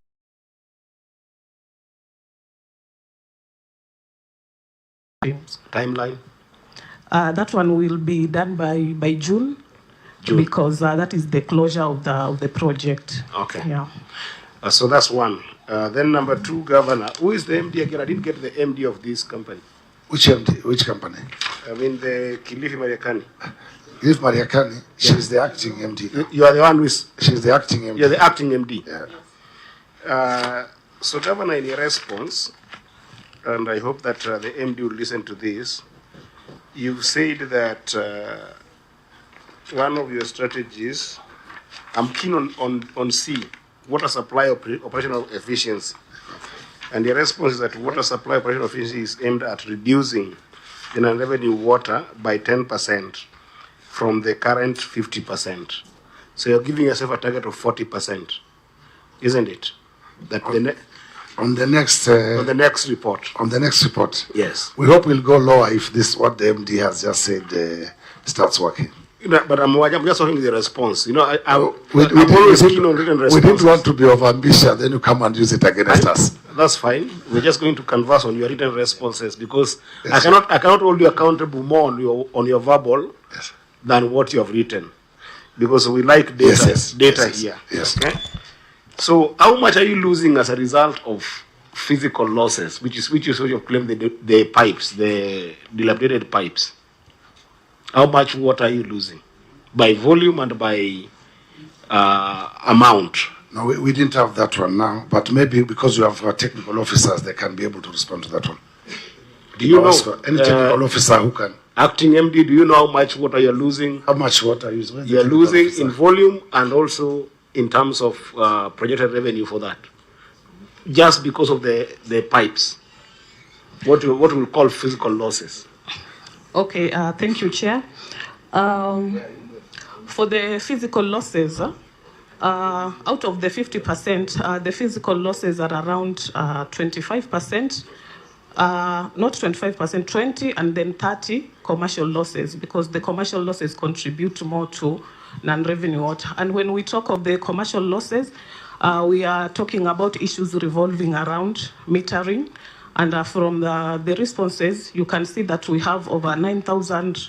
timeline. That one will be done by June, because that is the closure of the project. Okay. Yeah. So that's one. Then number two, Governor. Who is the MD again? I didn't get the MD of this company. Which MD? Which company? I mean the Kilifi Mariakani. Kilifi Mariakani. She's the acting MD. You are the one who is. She's the acting MD. You're the acting MD. Yeah. So, Governor, in your response, and I hope that the MD will listen to this, you've said that one of your strategies, I'm keen on C, water supply operational efficiency. And your response is that water supply operational efficiency is aimed at reducing the non-revenue water by 10% from the current 50%. So you're giving yourself a target of 40%, isn't it? That on the next report. On the next report. Yes. We hope we'll go lower if this what the MD has just said starts working. But I'm just talking the response. You know, I'm always keen on written responses. We didn't want to be overambitious, then you come and use it against us. That's fine. We're just going to converse on your written responses because yes. I cannot hold you accountable more on your verbal than what you have written, because we like data here. Yes. Okay. So, how much are you losing as a result of physical losses, which is what you claim the pipes, the dilapidated pipes? How much water are you losing by volume and by amount? No, we didn't have that one now, but maybe because you have technical officers, they can be able to respond to that one. Do you know any technical officer who can? Acting MD, do you know how much water you're losing? How much water you're losing in volume and also in terms of projected revenue for that? Just because of the pipes. What we'll call physical losses. Okay, thank you, Chair. For the physical losses, out of the 50%, the physical losses are around 25%, not 25%, 20, and then 30 commercial losses, because the commercial losses contribute more to non-revenue water. And when we talk of the commercial losses, we are talking about issues revolving around metering. And from the responses, you can see that we have over 9,000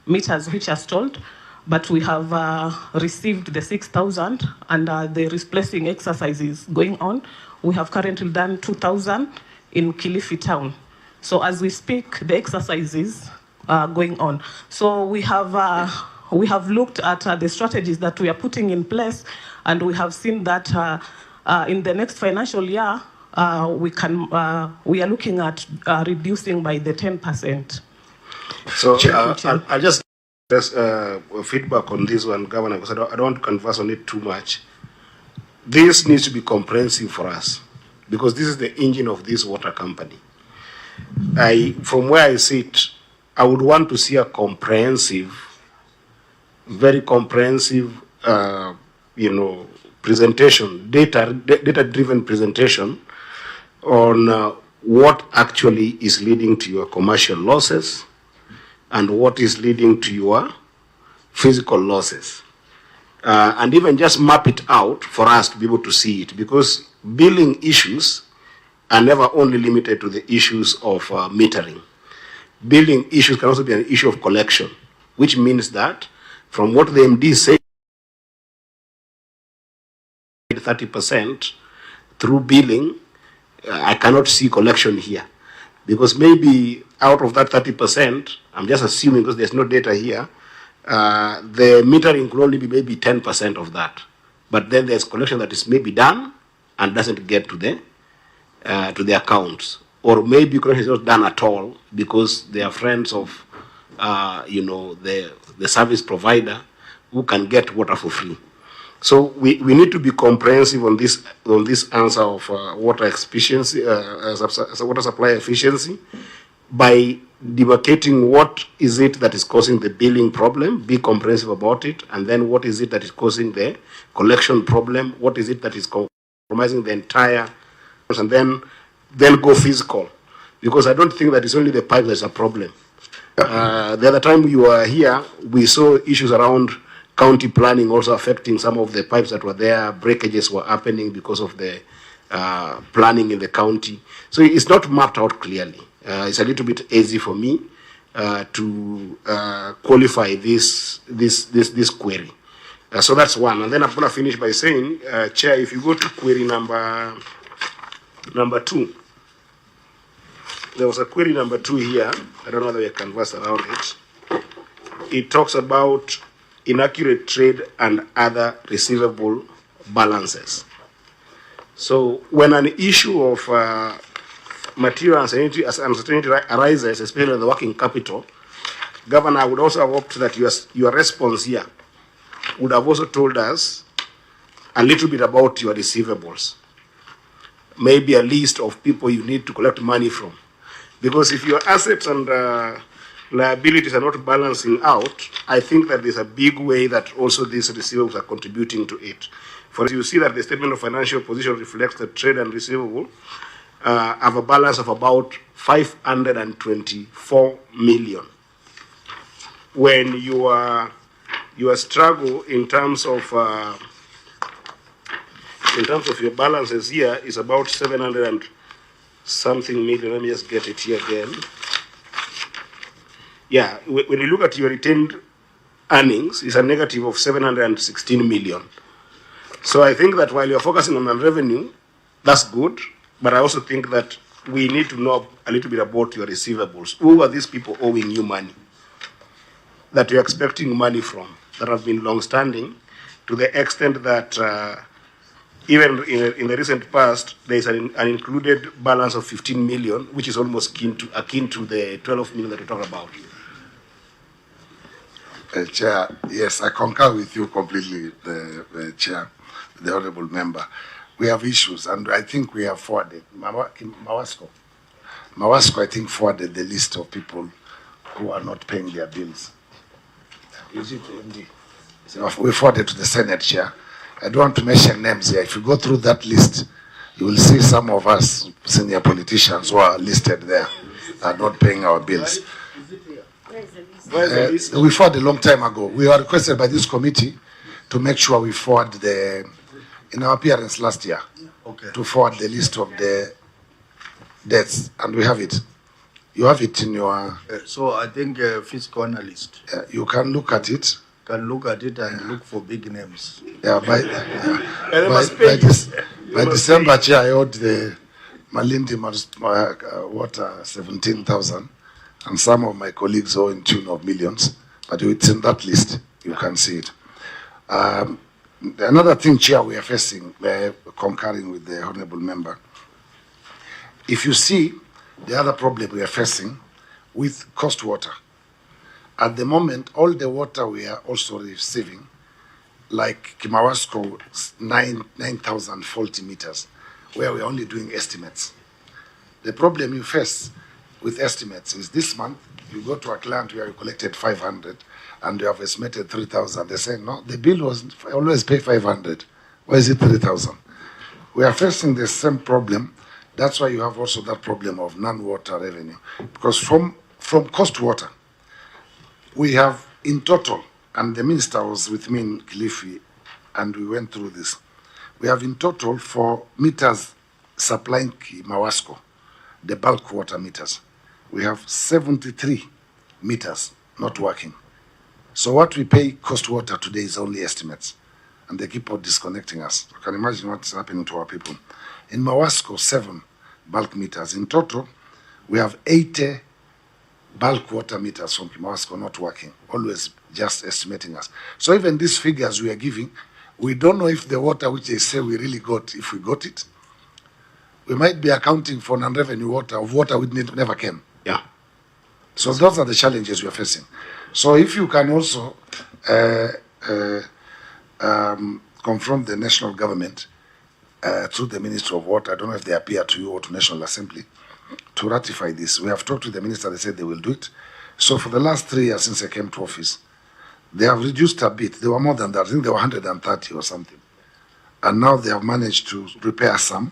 meters which are stalled, but we have received the 6,000, and the replacing exercise is going on. We have currently done 2,000 in Kilifi town. So as we speak, the exercise is going on. So we have looked at the strategies that we are putting in place, and we have seen that in the next financial year, we are looking at reducing by the 10%. So I'll just feedback on this one, Governor, because I don't want to converse on it too much. This needs to be comprehensive for us, because this is the engine of this water company. From where I sit, I would want to see a comprehensive, very comprehensive, presentation, data-driven presentation on what actually is leading to your commercial losses and what is leading to your physical losses. And even just map it out for us to be able to see it, because billing issues are never only limited to the issues of metering. Billing issues can also be an issue of collection, which means that from what the MD said, 30% through billing, I cannot see collection here, because maybe out of that 30%, I'm just assuming because there's no data here, the metering could only be maybe 10% of that. But then there's collection that is maybe done and doesn't get to the accounts, or maybe collection is not done at all because they are friends of, the service provider, who can get water for free. So we need to be comprehensive on this answer of water efficiency, water supply efficiency, by demarcating what is it that is causing the billing problem, be comprehensive about it, and then what is it that is causing the collection problem, what is it that is compromising the entire, and then go physical. Because I don't think that it's only the pipe that's a problem. The other time you were here, we saw issues around county planning also affecting some of the pipes that were there. Breakages were happening because of the planning in the county. So it's not mapped out clearly. It's a little bit easy for me to qualify this query. So that's one. And then I'm going to finish by saying, Chair, if you go to query number 2, there was a query number 2 here. I don't know whether we can converse around it. It talks about inaccurate trade and other receivable balances. So when an issue of material uncertainty arises, especially in the working capital, Governor, I would also have hoped that your response here would have also told us a little bit about your receivables. Maybe a list of people you need to collect money from. Because if your assets and liabilities are not balancing out, I think that there's a big way that also these receivables are contributing to it. For instance, you see that the statement of financial position reflects that trade and receivable have a balance of about 524 million. When your struggle in terms of your balances here is about 700 and something million. Let me just get it here again. Yeah, when you look at your retained earnings, it's a negative of 716 million. So I think that while you're focusing on revenue, that's good, but I also think that we need to know a little bit about your receivables. Who are these people owing you money that you're expecting money from, that have been long-standing, to the extent that even in the recent past, there is an included balance of 15 million, which is almost akin to the 12 million that we talk about. Chair, yes, I concur with you completely, the Chair, the Honourable Member. We have issues, and I think we have forwarded. Mawasco, I think, forwarded the list of people who are not paying their bills. Is it MD? We forwarded to the Senate, Chair. I don't want to mention names here. If you go through that list, you will see some of us senior politicians who are listed there are not paying our bills. We forwarded a long time ago. We were requested by this committee to make sure we forward in our appearance last year, to forward the list of the debts, and we have it. You have it in your... so I think fiscal analyst. You can look at it. Can look at it and look for big names. Yeah, by December, Chair, I owed the Malindi water 17,000, and some of my colleagues owe in tune of millions, but it's in that list. You can see it. Another thing, Chair, we are facing, concurring with the Honourable Member, if you see the other problem we are facing with coast water, at the moment, all the water we are also receiving, like Kimawasco, 9,040 meters, where we are only doing estimates. The problem you face with estimates is this month, you go to a client where you collected 500 and you have estimated 3,000. They say, no, the bill was always pay 500. Why is it 3,000? We are facing the same problem. That's why you have also that problem of non-water revenue. Because from coast water, we have in total, and the minister was with me in Kilifi, and we went through this. We have in total for meters supplying Mawasco, the bulk water meters. We have 73 meters not working. So what we pay coast water today is only estimates, and they keep on disconnecting us. You can imagine what's happening to our people. In Mawasco, 7 bulk meters. In total, we have 80 bulk water meters from Mawasco not working, always just estimating us. So even these figures we are giving, we don't know if the water which they say we really got, if we got it. We might be accounting for non-revenue water, of water we never came. Yeah. So those are the challenges we are facing. So if you can also confront the national government through the Ministry of Water. I don't know if they appear to you or to National Assembly to ratify this. We have talked to the minister, they said they will do it. So for the last 3 years since I came to office, they have reduced a bit. They were more than that. I think they were 130 or something. And now they have managed to repair some.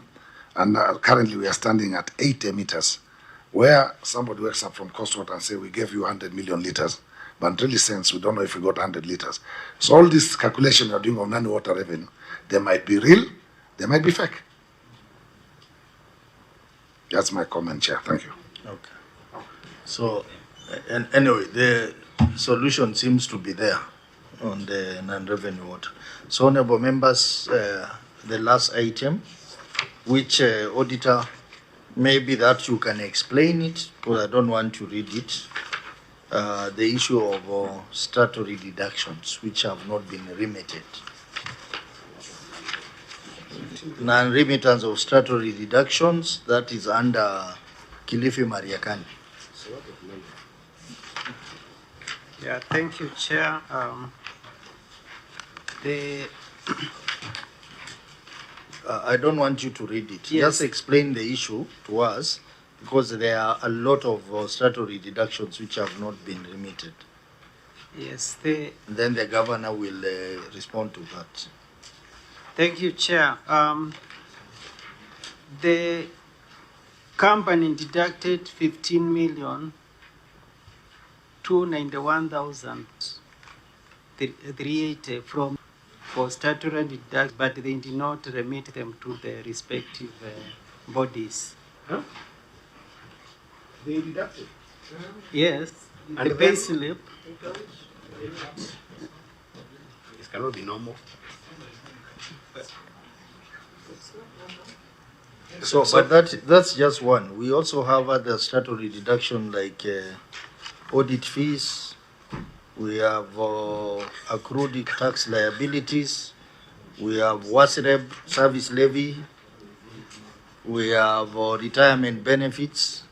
And currently we are standing at 80 meters, where somebody wakes up from Coast Water and say, we gave you 100 million liters. But in really sense, we don't know if we got 100 liters. So all this calculation you're doing of non-water revenue, they might be real, they might be fake. That's my comment, Chair. Thank you. Okay. So, and anyway, the solution seems to be there on the non-revenue water. So, honorable members, the last item, which auditor, maybe that you can explain it, because I don't want to read it. The issue of statutory deductions, which have not been remitted. Non-remittance of statutory deductions, that is under Kilifi Mariakani. Yeah, thank you, Chair. I don't want you to read it. Yes. Just explain the issue to us, because there are a lot of statutory deductions which have not been remitted. Yes, Then the governor will respond to that. Thank you, Chair. The company deducted 15,291,380 from for statutory deductions, but they did not remit them to the respective bodies. Huh? They deducted? Yes, And the then- pay slip. This cannot be normal. So, but that's just one. We also have other statutory deduction like audit fees. We have accrued tax liabilities. We have WASREB service levy. We have retirement benefits.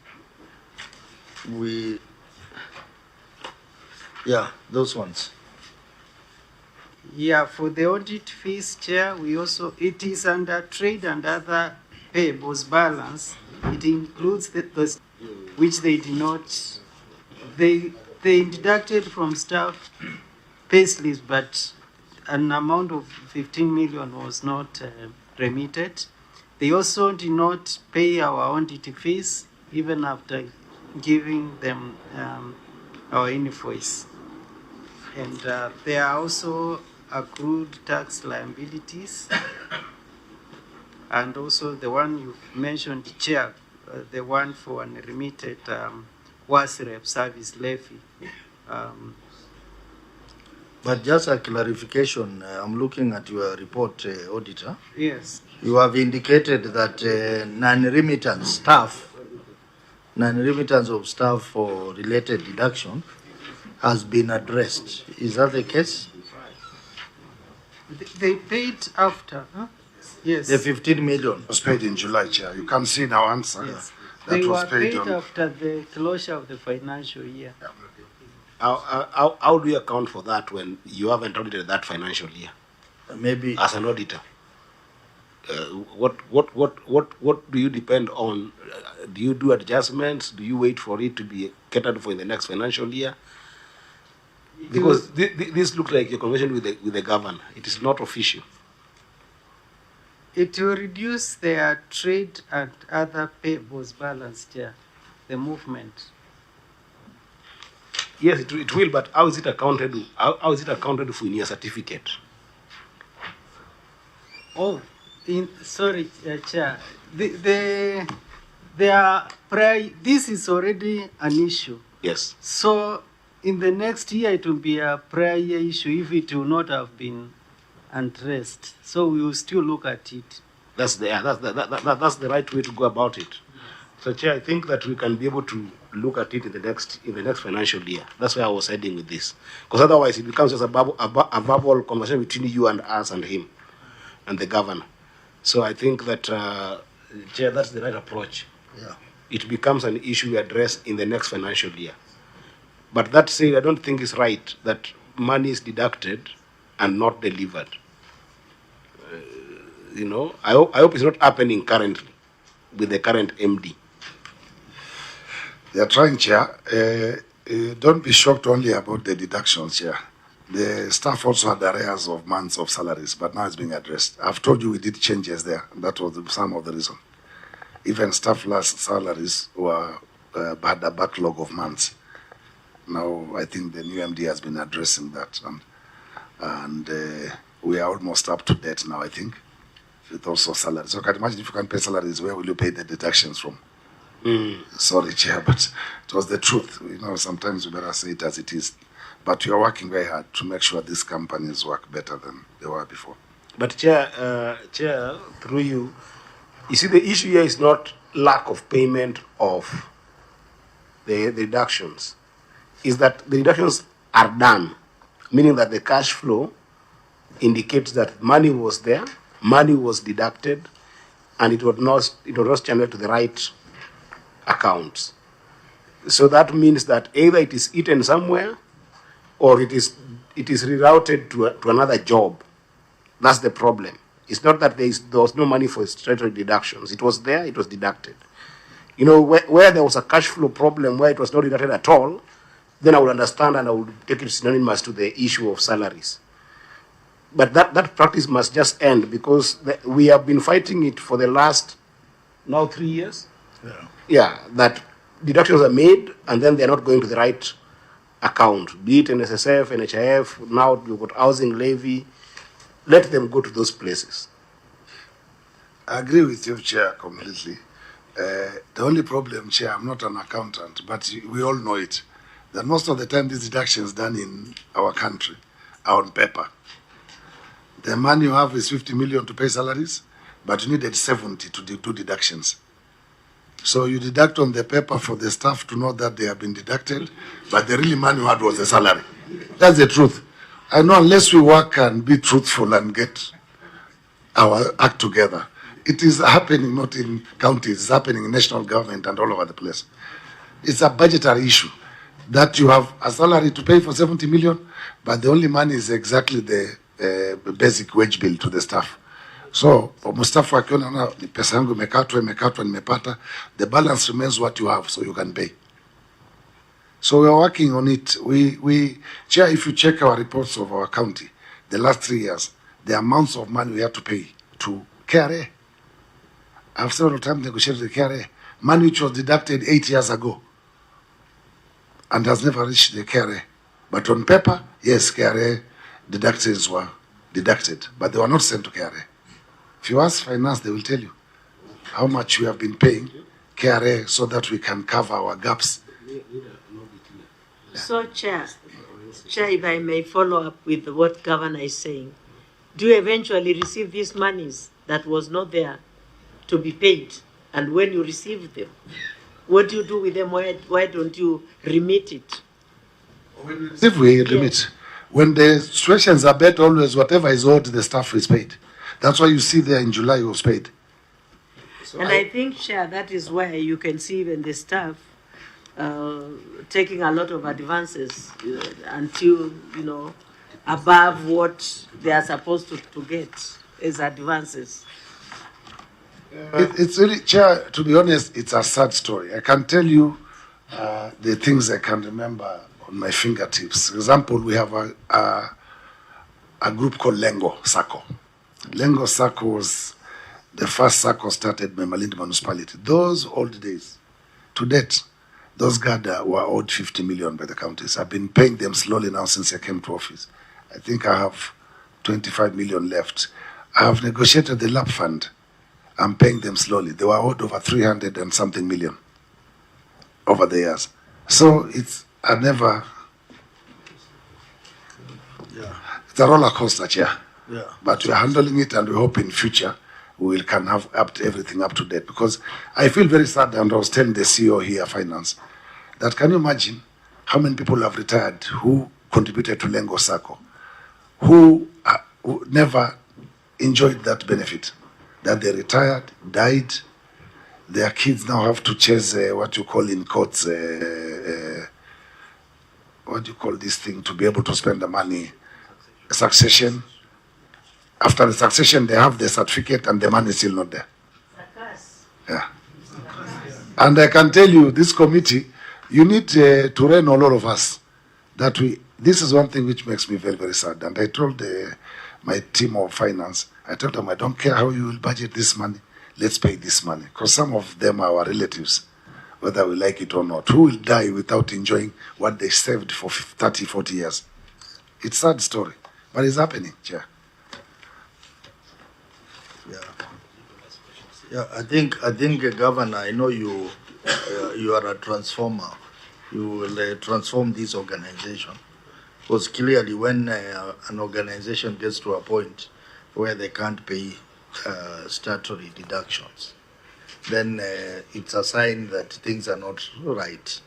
Those ones. Yeah, for the audit fees, Chair, we also, it is under trade and other payables balance. It includes those which they did not, they deducted from staff payslips, but an amount of 15 million was not remitted. They also did not pay our audit fees even after giving them our invoice. And there are also accrued tax liabilities, and also the one you mentioned, Chair, the one for unremitted WASREB service levy. But just a clarification, I'm looking at your report, Auditor. Yes. You have indicated that non-remittance of staff for related deduction has been addressed. Is that the case? They paid after, huh? Yes. The 15 million was paid in July, Chair. You can see in our answer. Yes. That They was were paid on. after the closure of the financial year. How do you account for that when you haven't audited that financial year? Maybe as an auditor. What do you depend on? Do you do adjustments? Do you wait for it to be catered for in the next financial year? Because this looks like a conversation with the governor. It is not official. It will reduce their trade and other payables balance, Chair, the movement. Yes, it will, but how is it accounted? How is it accounted for in your certificate? Oh, sorry, Chair. This is already an issue. Yes. So in the next year, it will be a prior year issue if it will not have been addressed. So we will still look at it. That's the right way to go about it. So, Chair, I think that we can be able to look at it in the next financial year. That's why I was heading with this, because otherwise it becomes just a verbal conversation between you and us and him, and the governor. So I think that, Chair, that's the right approach. Yeah. It becomes an issue we address in the next financial year. But that said, I don't think it's right that money is deducted and not delivered. I hope it's not happening currently with the current MD. They are trying, Chair. Don't be shocked only about the deductions, Chair. The staff also had arrears of months of salaries, but now it's being addressed. I've told you we did changes there. That was some of the reason. Even staff last salaries were had a backlog of months. Now I think the new MD has been addressing that, and we are almost up to date now, I think, with also salaries. So can you imagine if you can pay salaries, where will you pay the deductions from? Sorry, Chair, but it was the truth. Sometimes we better say it as it is. But we are working very hard to make sure these companies work better than they were before. But Chair, through you, you see the issue here is not lack of payment of the deductions. Is that the deductions are done, meaning that the cash flow indicates that money was there, money was deducted, and it was not channeled to the right accounts. So that means that either it is eaten somewhere, or it is rerouted to another job. That's the problem. It's not that there was no money for statutory deductions. It was there, it was deducted. Where there was a cash flow problem, where it was not deducted at all, then I would understand and I would take it synonymous to the issue of salaries. But that practice must just end, because we have been fighting it for the last, now 3 years? Yeah, that deductions are made and then they're not going to the right account, be it NSSF, NHIF, now you've got housing levy. Let them go to those places. I agree with you, Chair, completely. The only problem, Chair, I'm not an accountant, but we all know it, that most of the time these deductions done in our country are on paper. The money you have is 50 million to pay salaries, but you needed 70 to do deductions. So you deduct on the paper for the staff to know that they have been deducted, but the really money you had was the salary. That's the truth. I know unless we work and be truthful and get our act together, it is happening not in counties, it's happening in national government and all over the place. It's a budgetary issue that you have a salary to pay for 70 million, but the only money is exactly the basic wage bill to the staff. So, Mustafa akiona na pesa yangu imekatwa nimepata, the balance remains what you have, so you can pay. So we are working on it. Chair, if you check our reports of our county, the last 3 years, the amounts of money we have to pay to KRA. I've several times negotiated with KRA, money which was deducted 8 years ago and has never reached the KRA. But on paper, yes, KRA deductions were deducted, but they were not sent to KRA. If you ask finance, they will tell you how much we have been paying KRA so that we can cover our gaps. So, Chair, if I may follow up with what Governor is saying, do you eventually receive these monies that was not there to be paid? And when you receive them, what do you do with them? Why don't you remit it? If we remit, when the situations are better, always whatever is owed, the staff is paid. That's why you see there in July it was paid. And I think, Chair, that is why you can see even the staff taking a lot of advances until, above what they are supposed to get as advances. It's really, Chair, to be honest, it's a sad story. I can tell you the things I can remember on my fingertips. For example, we have a group called Lengo Sacco. Lengo Sacco was the first Sacco started by Malindi municipality. Those old days, to date, those GADA were owed 50 million by the counties. I've been paying them slowly now since I came to office. I think I have 25 million left. I have negotiated the LAP fund. I'm paying them slowly. They were owed over 300 and something million over the years. So it's a roller coaster, Chair. Yeah. But we're handling it, and we hope in future we can have everything up to date. Because I feel very sad, and I was telling the CEO here, Finance, that can you imagine how many people have retired who contributed to Lengo Sacco, who never enjoyed that benefit, that they retired, died, their kids now have to chase what you call in courts, what do you call this thing, to be able to spend the money? succession. After the succession, they have the certificate and the money is still not there. Yeah. And I can tell you, this committee, you need to train a lot of us. This is one thing which makes me very, very sad. And I told my team of finance, I told them, I don't care how you will budget this money, let's pay this money. Because some of them are our relatives, whether we like it or not, who will die without enjoying what they saved for 30, 40 years. It's a sad story, but it's happening, Chair. Yeah, I think, Governor, I know you are a transformer. You will transform this organization. Because clearly when an organization gets to a point where they can't pay statutory deductions, then it's a sign that things are not right.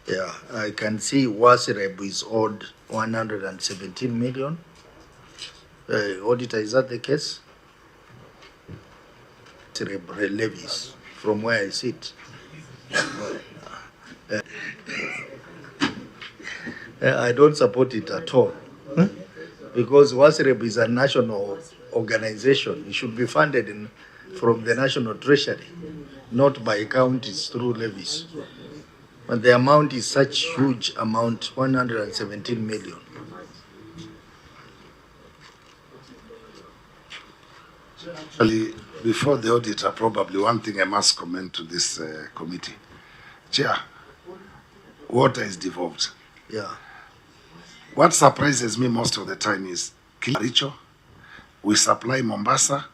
Yeah, I can see Wasireb is owed 117 million. Auditor, is that the case? Levies, from where I sit. I don't support it at all. Because Wasireb is a national organization. It should be funded from the national treasury, not by counties through levies. But the amount is such huge amount, 117 million. Actually, before the auditor, probably one thing I must comment to this committee. Chair, water is devolved. Yeah. What surprises me most of the time is Kilifi, we supply Mombasa,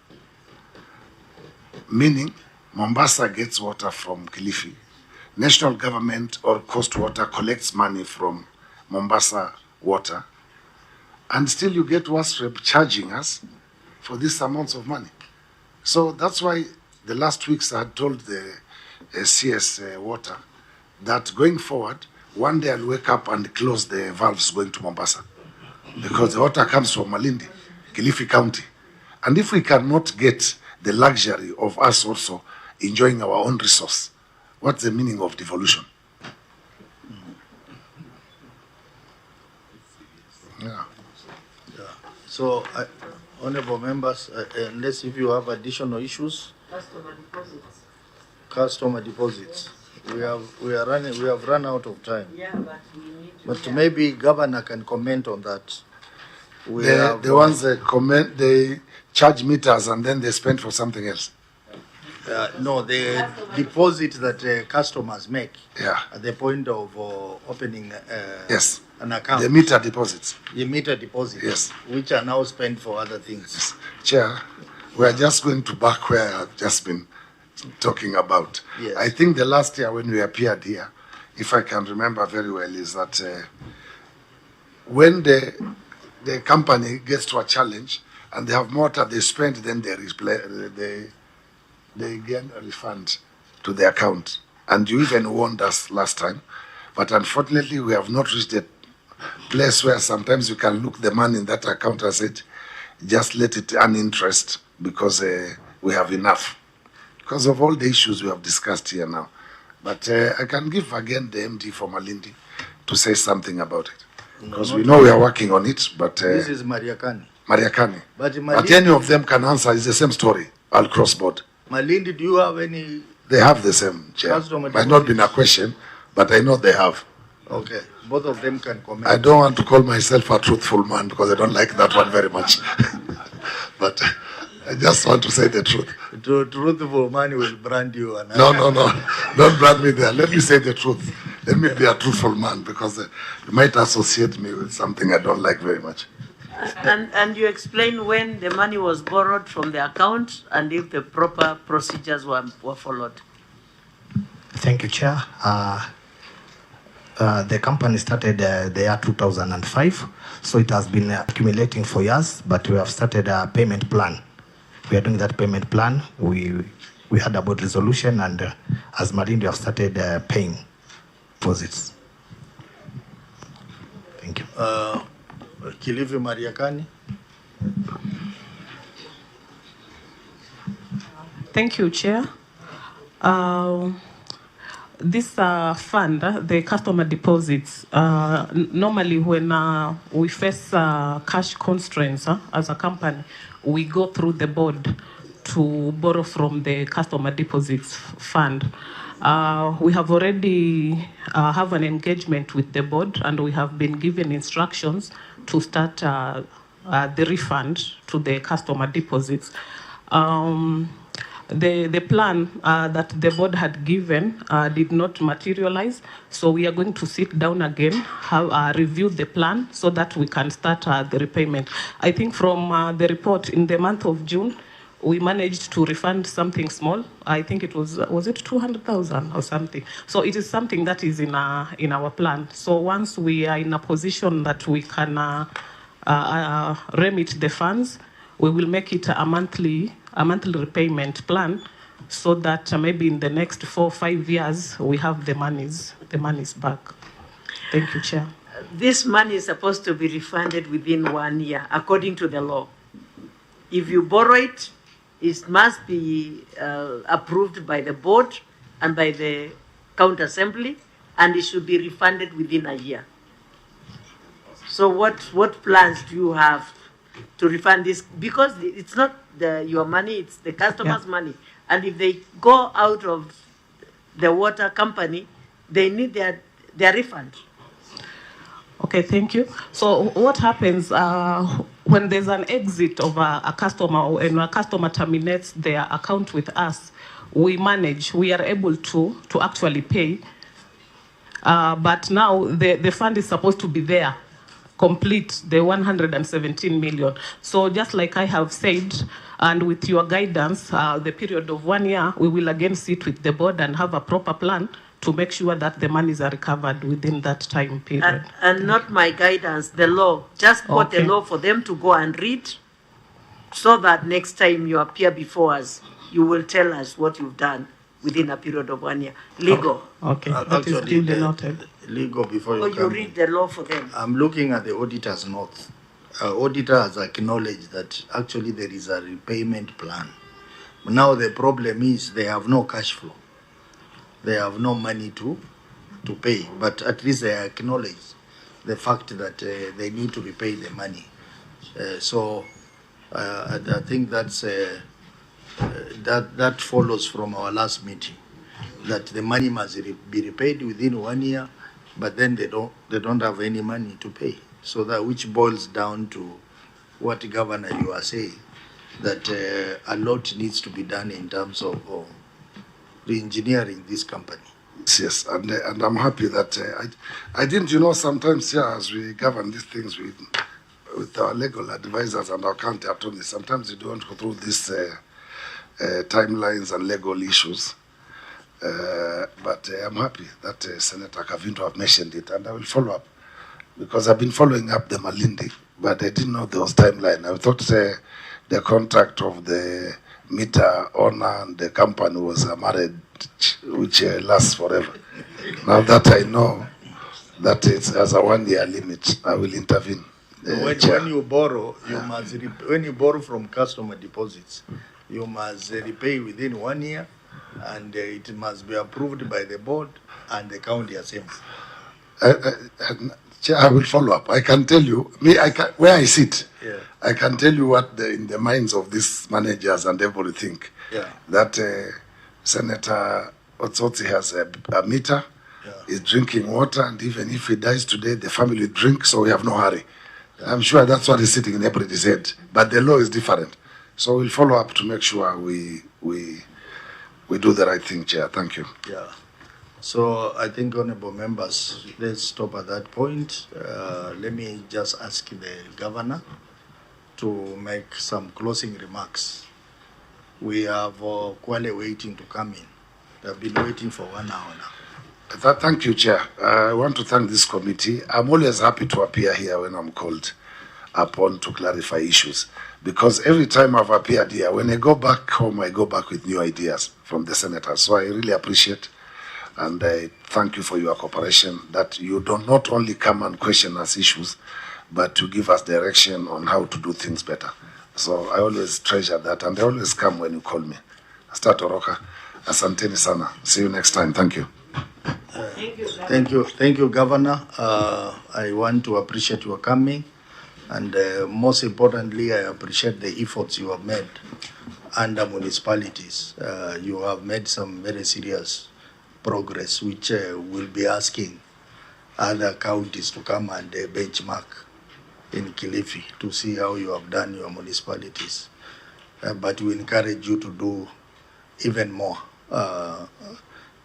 meaning Mombasa gets water from Kilifi. National government or Coast Water collects money from Mombasa water, and still you get Wasrep charging us for these amounts of money. So that's why the last weeks I had told the CS Water that going forward, one day I'll wake up and close the valves going to Mombasa, because the water comes from Malindi, Kilifi County. And if we cannot get the luxury of us also enjoying our own resource, what's the meaning of devolution? Yeah. Yeah. So, honorable members, unless if you have additional issues. Customer deposits. Customer deposits. We have run out of time. Yeah, but we need to. But maybe Governor can comment on that. The ones that comment, they charge meters and then they spend for something else. No, the deposit that customers make at the point of opening yes. an account. The meter deposits. The meter deposits, yes, which are now spent for other things. Yes. Chair, we are just going to back where I've just been talking about. Yes. I think the last year when we appeared here, if I can remember very well, is that when the company gets to a challenge and they have more that they spend, then they get a refund to the account. And you even warned us last time, but unfortunately we have not reached a place where sometimes you can look the money in that account and say, just let it earn interest because we have enough. Because of all the issues we have discussed here now. But I can give again the MD for Malindi to say something about it. Because we know we are working on it, but... this is Mariakani. Mariakani. But any of them can answer, it's the same story. I'll cross board. Malindi, do you have any... They have the same, Chair. Might not been a question, but I know they have. Okay. Both of them can comment. I don't want to call myself a truthful man because I don't like that one very much. But I just want to say the truth. Truthful man will brand you. No. Don't brand me there. Let me say the truth. Let me be a truthful man because you might associate me with something I don't like very much. And you explain when the money was borrowed from the account and if the proper procedures were followed. Thank you, Chair. The company started the year 2005, so it has been accumulating for years, but we have started a payment plan. We are doing that payment plan. We had a board resolution, and as Malindi, we have started paying deposits. Thank you. Kilifi Mariakani. Thank you, Chair. this fund, the customer deposits, normally when we face cash constraints as a company, we go through the board to borrow from the customer deposits fund. We have already have an engagement with the board, and we have been given instructions to start the refund to the customer deposits. The plan that the board had given did not materialize, so we are going to sit down again, have review the plan so that we can start the repayment. I think from the report in the month of June, we managed to refund something small. I think it was it 200,000 or something? So it is something that is in our plan. So once we are in a position that we can remit the funds, we will make it a monthly repayment plan, so that maybe in the next 4 or 5 years we have the monies back. Thank you, Chair. This money is supposed to be refunded within 1 year, according to the law. If you borrow it, it must be approved by the board and by the county assembly, and it should be refunded within a year. So what plans do you have to refund this? Because it's not your money, it's the customer's money. And if they go out of the water company, they need their refund. Okay, thank you. So what happens when there's an exit of a customer, or when a customer terminates their account with us, we are able to actually pay. But now the fund is supposed to be there, complete the 117 million. So just like I have said, and with your guidance, the period of 1 year, we will again sit with the board and have a proper plan to make sure that the monies are recovered within that time period. And not my guidance, the law. Just quote the law for them to go and read, so that next time you appear before us, you will tell us what you've done within a period of 1 year. Legal. Okay, that is duly noted. Legal before you Or come. you read the law for them. I'm looking at the auditor's note. Auditor has acknowledged that actually there is a repayment plan. Now the problem is they have no cash flow. They have no money to pay, but at least they acknowledge the fact that they need to repay the money. So I think that's that follows from our last meeting, that the money must be repaid within 1 year, but then they don't have any money to pay. So that, which boils down to what Governor you are saying, that a lot needs to be done in terms of re-engineering this company. Yes, and I'm happy that I didn't, sometimes as we govern these things with our legal advisors and our county attorneys, sometimes we don't go through these timelines and legal issues. But I'm happy that Senator Kavinto have mentioned it, and I will follow up, because I've been following up the Malindi, but I didn't know there was timeline. I thought the contract of the meter owner and the company was a marriage which lasts forever. Now that I know that it has a 1 year limit, I will intervene. When you borrow, you must when you borrow from customer deposits, you must repay within 1 year, and it must be approved by the board and the county assembly. Chair, I will follow up. I can tell you, where I sit, I can tell you what in the minds of these managers and everything. That Senator Otsotsi has a meter, is drinking water, and even if he dies today, the family will drink, so we have no hurry. I'm sure that's what is sitting in everybody's head. But the law is different. So we'll follow up to make sure we do the right thing, Chair. Thank you. Yeah. So I think, honorable members, let's stop at that point. Let me just ask the governor to make some closing remarks. We have Kwale waiting to come in. They've been waiting for 1 hour now. Thank you, Chair. I want to thank this committee. I'm always happy to appear here when I'm called upon to clarify issues, because every time I've appeared here, when I go back home, I go back with new ideas from the senators. So I really appreciate, and I thank you for your cooperation, that you do not only come and question us issues, but to give us direction on how to do things better. So I always treasure that, and I always come when you call me. Start Oroka. Asanteni sana. See you next time. Thank you. Thank you, Governor. I want to appreciate your coming, and most importantly, I appreciate the efforts you have made under municipalities. You have made some very serious progress, which will be asking other counties to come and benchmark in Kilifi to see how you have done your municipalities. But we encourage you to do even more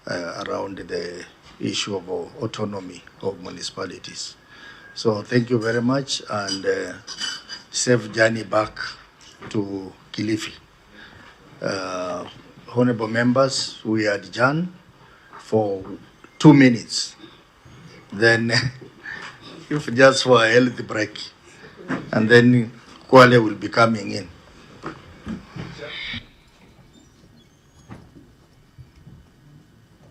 around the issue of autonomy of municipalities. So thank you very much, and safe journey back to Kilifi. Honorable members, we adjourn for 2 minutes. Then, if just for a health break, and then Kwale will be coming in.